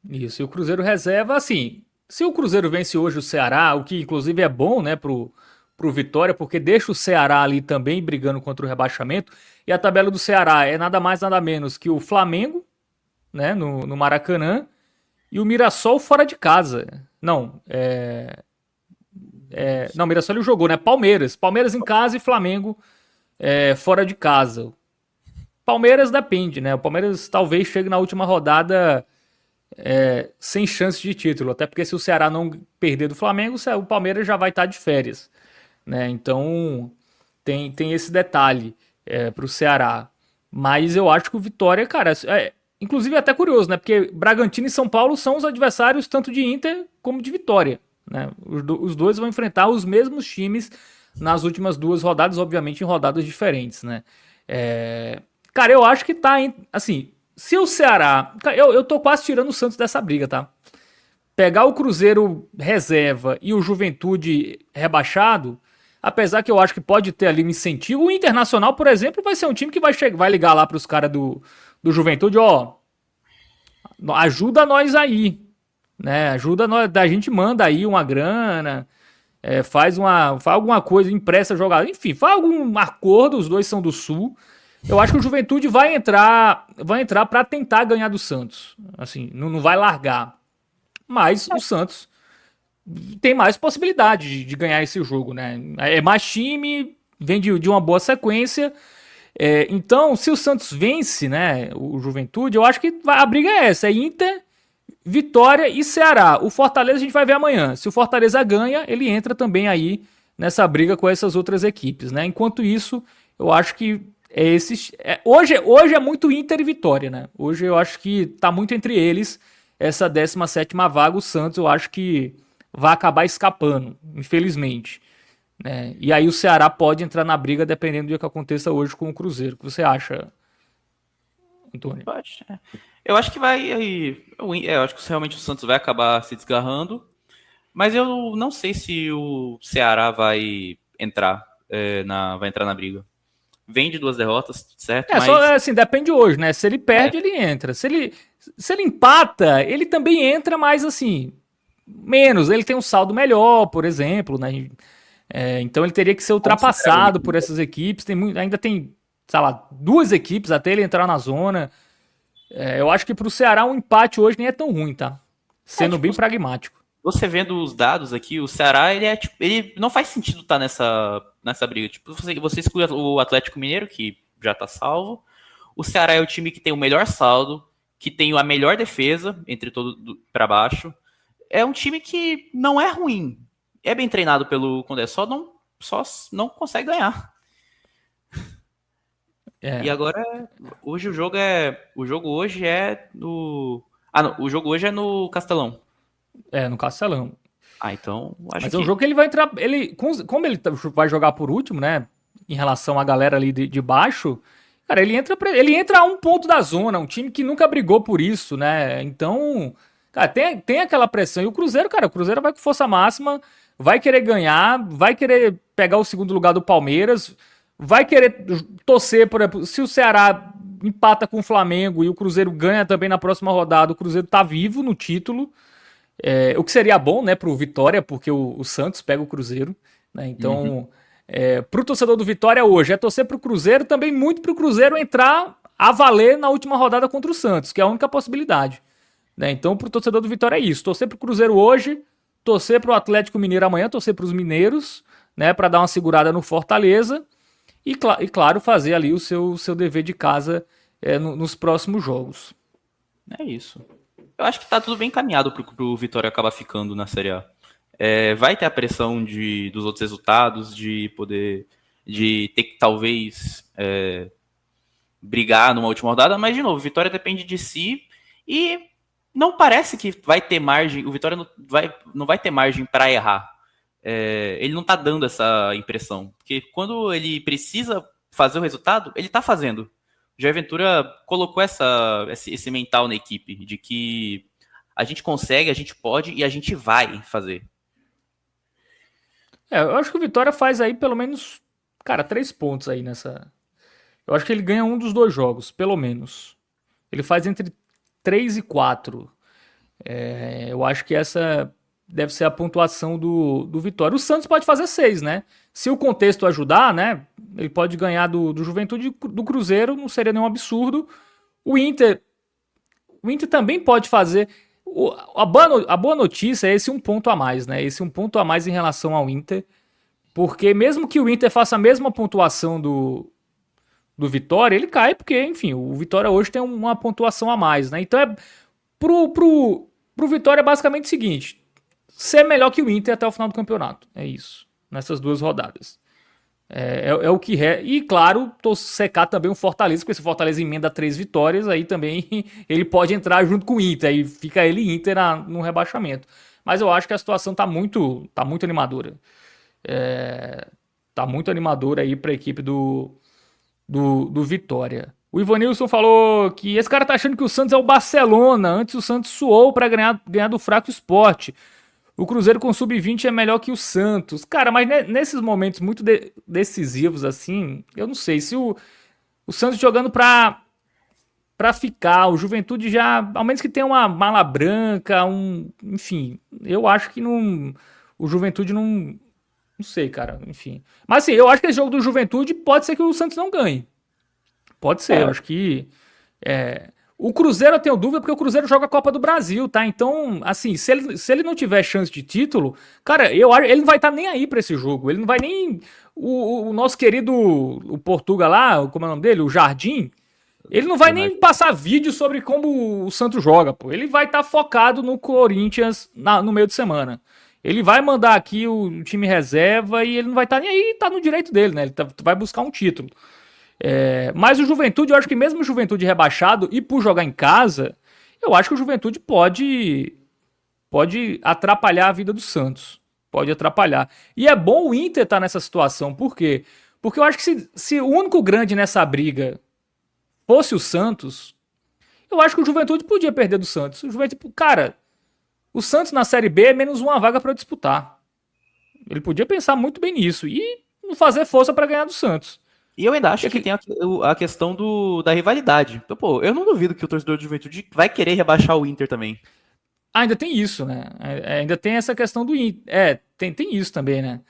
Isso, e o Cruzeiro reserva, assim, se o Cruzeiro vence hoje o Ceará, o que inclusive é bom, né, pro Vitória, porque deixa o Ceará ali também brigando contra o rebaixamento, e a tabela do Ceará é nada mais, nada menos que o Flamengo, né, no Maracanã, e o Mirassol fora de casa. Não, não, Mirassol ele jogou, né, Palmeiras em casa e Flamengo fora de casa. Palmeiras depende, né, o Palmeiras talvez chegue na última rodada sem chance de título, até porque se o Ceará não perder do Flamengo, o Palmeiras já vai estar de férias. Né? Então tem esse detalhe para o Ceará, mas eu acho que o Vitória, cara, inclusive é até curioso, né? Porque Bragantino e São Paulo são os adversários tanto de Inter como de Vitória, né? Os dois vão enfrentar os mesmos times nas últimas 2 rodadas, obviamente em rodadas diferentes, né? Cara, eu acho que tá assim, se o Ceará, eu tô quase tirando o Santos dessa briga, tá? Pegar o Cruzeiro reserva e o Juventude rebaixado, apesar que eu acho que pode ter ali um incentivo. O Internacional, por exemplo, vai ser um time que vai ligar lá para os caras do Juventude, ajuda nós aí, né? Ajuda nós, a gente manda aí uma grana, faz alguma coisa, empresta jogador, enfim, faz algum acordo, os dois são do Sul. Eu acho que o Juventude vai entrar para tentar ganhar do Santos, assim, não vai largar. Mas o Santos tem mais possibilidade de ganhar esse jogo, né? É mais time, vem de uma boa sequência. Então, se o Santos vence, né, o Juventude, eu acho que a briga é essa: é Inter, Vitória e Ceará. O Fortaleza a gente vai ver amanhã. Se o Fortaleza ganha, ele entra também aí nessa briga com essas outras equipes, né? Enquanto isso, eu acho que hoje é muito Inter e Vitória, né? Hoje eu acho que tá muito entre eles. essa 17ª vaga, o Santos eu acho que vai acabar escapando, infelizmente. Né? E aí o Ceará pode entrar na briga dependendo do que aconteça hoje com o Cruzeiro. O que você acha, Antônio? Pode, é. Eu acho que vai. Eu acho que realmente o Santos vai acabar se desgarrando. Mas eu não sei se o Ceará vai entrar, vai entrar na briga. Vem de 2 derrotas, tudo certo? Mas... só assim, depende hoje, né? Se ele perde, ele entra. Se ele empata, ele também entra, mas assim, menos. Ele tem um saldo melhor, por exemplo, né? Então ele teria que ser ultrapassado por essas equipes. Ainda tem, sei lá, 2 equipes até ele entrar na zona. Eu acho que pro Ceará um empate hoje nem é tão ruim, tá? Sendo bem pragmático. Você vendo os dados aqui, o Ceará, ele não faz sentido estar nessa briga. Tipo, você exclui o Atlético Mineiro, que já tá salvo. O Ceará é o time que tem o melhor saldo, que tem a melhor defesa, entre todo para baixo. É um time que não é ruim. É bem treinado pelo Condé, só não consegue ganhar. E agora, hoje o jogo hoje é no... o jogo hoje é no Castelão. No Castelão. Então, Mas é um jogo que ele vai entrar... Como ele vai jogar por último, né? Em relação à galera ali de baixo, cara, ele entra a 1 ponto da zona, um time que nunca brigou por isso, né? Então, cara, tem aquela pressão. E o Cruzeiro vai com força máxima, vai querer ganhar, vai querer pegar o 2º lugar do Palmeiras, vai querer torcer, por exemplo, se o Ceará empata com o Flamengo e o Cruzeiro ganha também na próxima rodada, o Cruzeiro tá vivo no título. O que seria bom, né, pro Vitória, porque o Santos pega o Cruzeiro, né? Então, pro torcedor do Vitória hoje, é torcer pro Cruzeiro, também muito pro Cruzeiro entrar a valer na última rodada contra o Santos, que é a única possibilidade, né? Então, pro torcedor do Vitória é isso, torcer pro Cruzeiro hoje, torcer pro Atlético Mineiro amanhã, torcer pros mineiros, né, para dar uma segurada no Fortaleza e claro, fazer ali o seu dever de casa nos próximos jogos. É isso. Eu acho que tá tudo bem encaminhado pro Vitória acabar ficando na Série A. Vai ter a pressão dos outros resultados, de ter que talvez brigar numa última rodada, mas de novo, Vitória depende de si e não parece que vai ter margem, o Vitória não vai ter margem para errar. Ele não tá dando essa impressão, porque quando ele precisa fazer o resultado, ele tá fazendo. Jair Ventura colocou esse mental na equipe, de que a gente consegue, a gente pode e a gente vai fazer. Eu acho que o Vitória faz aí pelo menos, cara, 3 pontos aí nessa... Eu acho que ele ganha um dos 2 jogos, pelo menos. Ele faz entre 3 e 4. Eu acho que essa deve ser a pontuação do Vitória. O Santos pode fazer 6, né? Se o contexto ajudar, né? Ele pode ganhar do Juventude, do Cruzeiro, não seria nenhum absurdo. O Inter também pode fazer. A boa notícia é esse 1 ponto a mais, né? Esse 1 ponto a mais em relação ao Inter. Porque mesmo que o Inter faça a mesma pontuação do Vitória, ele cai, porque, enfim, o Vitória hoje tem uma pontuação a mais, né? Então pro Vitória é basicamente o seguinte: ser melhor que o Inter até o final do campeonato. É isso. Nessas 2 rodadas. É o que é. E, claro, secar também o Fortaleza, porque se o Fortaleza emenda 3 vitórias, aí também ele pode entrar junto com o Inter. Aí fica ele e Inter no rebaixamento. Mas eu acho que a situação tá muito animadora. Tá muito animadora aí pra equipe do Vitória. O Ivanilson falou que esse cara tá achando que o Santos é o Barcelona. Antes o Santos suou pra ganhar do fraco Sport. O Cruzeiro com sub-20 é melhor que o Santos. Cara, mas nesses momentos muito decisivos assim, eu não sei. Se o Santos jogando pra ficar, o Juventude já, ao menos que tenha uma mala branca, enfim, eu acho que o Juventude não sei, cara, enfim. Mas assim, eu acho que esse jogo do Juventude pode ser que o Santos não ganhe. Pode ser, eu acho que... O Cruzeiro eu tenho dúvida porque o Cruzeiro joga a Copa do Brasil, tá? Então, assim, se ele não tiver chance de título, cara, ele não vai estar nem aí pra esse jogo. Ele não vai nem... O nosso querido o Portuga lá, como é o nome dele? O Jardim, ele não vai nem passar vídeo sobre como o Santos joga, pô. Ele vai estar focado no Corinthians no meio de semana. Ele vai mandar aqui o time reserva e ele não vai estar nem aí, tá no direito dele, né? Ele vai buscar um título. Mas o Juventude, eu acho que mesmo o Juventude rebaixado e por jogar em casa, eu acho que o Juventude pode atrapalhar a vida do Santos. Pode atrapalhar. E é bom o Inter estar nessa situação. Por quê? Porque eu acho que se o único grande nessa briga fosse o Santos, eu acho que o Juventude podia perder do Santos. O Juventude, cara, o Santos na Série B é menos uma vaga para disputar. Ele podia pensar muito bem nisso e não fazer força para ganhar do Santos. E eu ainda acho que tem a questão da rivalidade. Então, pô, eu não duvido que o torcedor do Juventude vai querer rebaixar o Inter também. Ainda tem isso, né? Ainda tem essa questão do Inter. Tem isso também, né?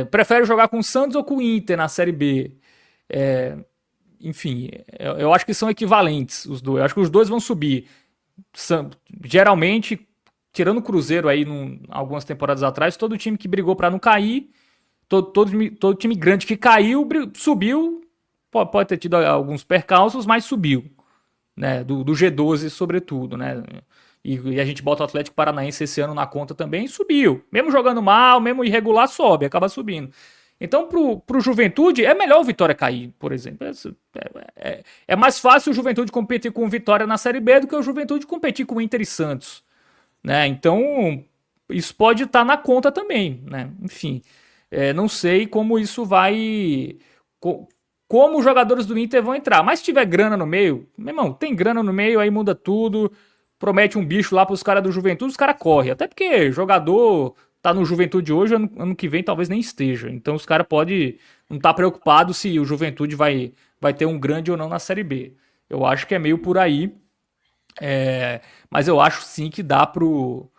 Prefere jogar com o Santos ou com o Inter na Série B? Enfim, eu acho que são equivalentes os dois. Eu acho que os dois vão subir. Geralmente, tirando o Cruzeiro aí algumas temporadas atrás, todo time que brigou para não cair, todo time grande que caiu, subiu. Pode ter tido alguns percalços, mas subiu. Né? Do G12, sobretudo, né? E a gente bota o Atlético Paranaense esse ano na conta também, subiu. Mesmo jogando mal, mesmo irregular, sobe, acaba subindo. Então, pro Juventude, é melhor o Vitória cair, por exemplo. É mais fácil o Juventude competir com o Vitória na Série B do que o Juventude competir com o Inter e Santos. Né? Então, isso pode estar na conta também. Né? Enfim, não sei como isso vai... Como os jogadores do Inter vão entrar. Mas se tiver grana no meio, meu irmão, tem grana no meio, aí muda tudo... Promete um bicho lá pros caras do Juventude, os caras correm. Até porque jogador tá no Juventude hoje, ano que vem talvez nem esteja. Então os caras podem não estar preocupados se o Juventude vai ter um grande ou não na Série B. Eu acho que é meio por aí. Mas eu acho sim que dá pro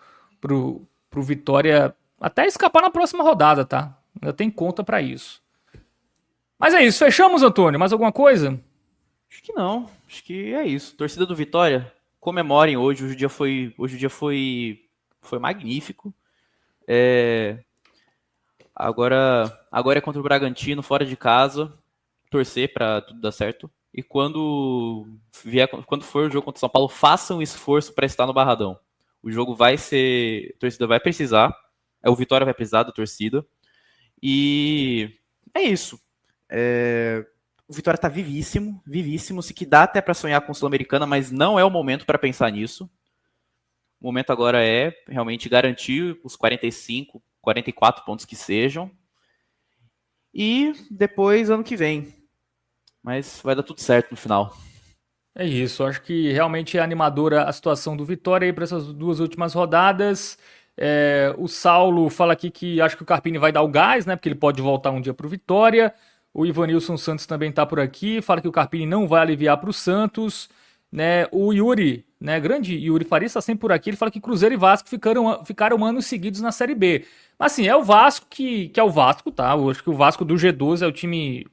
Vitória até escapar na próxima rodada, tá? Ainda tem conta pra isso. Mas é isso, fechamos, Antônio? Mais alguma coisa? Acho que não. Acho que é isso. Torcida do Vitória, comemorem hoje. Hoje o dia foi magnífico. Agora é contra o Bragantino, fora de casa. Torcer para tudo dar certo. E quando for o jogo contra o São Paulo, façam um esforço para estar no Barradão. O jogo vai ser... A torcida vai precisar. O Vitória vai precisar da torcida. E é isso. O Vitória tá vivíssimo. Se que dá até para sonhar com Sul-Americana, mas não é o momento para pensar nisso. O momento agora é realmente garantir os 45, 44 pontos que sejam. E depois, ano que vem. Mas vai dar tudo certo no final. É isso, acho que realmente é animadora a situação do Vitória aí para essas duas últimas rodadas. O Saulo fala aqui que acho que o Carpini vai dar o gás, né? Porque ele pode voltar um dia pro Vitória. O Ivanilson Santos também tá por aqui, fala que o Carpini não vai aliviar pro Santos. Né? O Yuri, né? Grande Yuri Faria está sempre por aqui, ele fala que Cruzeiro e Vasco ficaram anos seguidos na Série B. Mas assim, é o Vasco que é o Vasco, tá? Eu acho que o Vasco do G12 é o time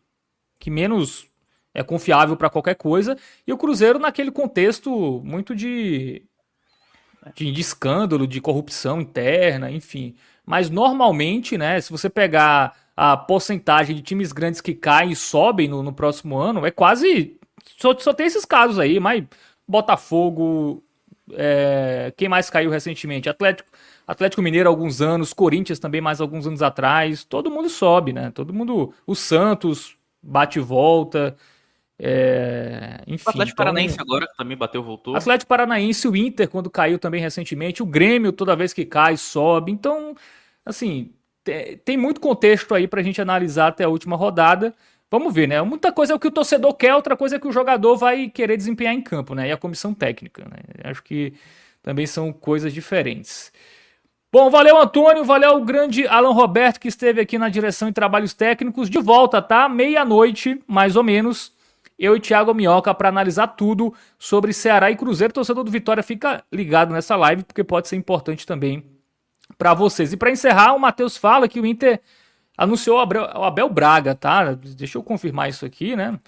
que menos é confiável para qualquer coisa. E o Cruzeiro naquele contexto muito de escândalo, de corrupção interna, enfim. Mas normalmente, né, se você pegar a porcentagem de times grandes que caem e sobem no próximo ano, é quase... Só tem esses casos aí, mas Botafogo, quem mais caiu recentemente? Atlético Mineiro há alguns anos, Corinthians também mais alguns anos atrás, todo mundo sobe, né? Todo mundo... O Santos bate e volta... enfim, o Atlético Paranaense agora também bateu, voltou. Atlético Paranaense, o Inter quando caiu também recentemente, o Grêmio toda vez que cai sobe, então assim, tem muito contexto aí pra gente analisar até a última rodada. Vamos ver, né? Muita coisa é o que o torcedor quer, outra coisa é que o jogador vai querer desempenhar em campo, né? E a comissão técnica, né? Acho que também são coisas diferentes. Bom, valeu Antônio, valeu o grande Alan Roberto que esteve aqui na direção e trabalhos técnicos. De volta, tá? Meia-noite, mais ou menos, eu e Thiago Minhoca para analisar tudo sobre Ceará e Cruzeiro. Torcedor do Vitória, fica ligado nessa live, porque pode ser importante também para vocês. E para encerrar, o Matheus fala que o Inter anunciou o Abel Braga, tá? Deixa eu confirmar isso aqui, né?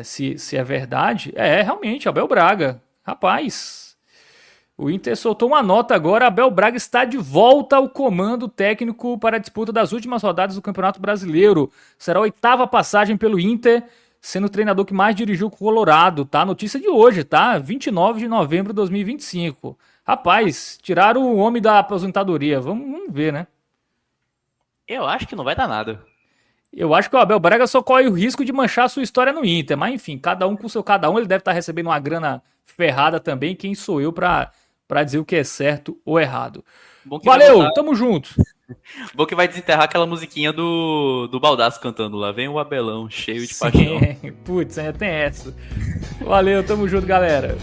Se é verdade. Realmente, Abel Braga. Rapaz, o Inter soltou uma nota agora. Abel Braga está de volta ao comando técnico para a disputa das últimas rodadas do Campeonato Brasileiro. Será a 8ª passagem pelo Inter, sendo o treinador que mais dirigiu o Colorado, tá? Notícia de hoje, tá? 29 de novembro de 2025. Rapaz, tiraram o homem da aposentadoria. Vamos ver, né? Eu acho que não vai dar nada. Eu acho que o Abel Braga só corre o risco de manchar a sua história no Inter, mas enfim, cada um com o seu cada um, ele deve estar recebendo uma grana ferrada também, quem sou eu pra dizer o que é certo ou errado. Bom que vai Valeu, botar- tamo junto. Bom que vai desenterrar aquela musiquinha do Baldaço cantando lá. Vem o Abelão, cheio de paixão. Sim, putz, ainda tem essa. Valeu, tamo junto, galera.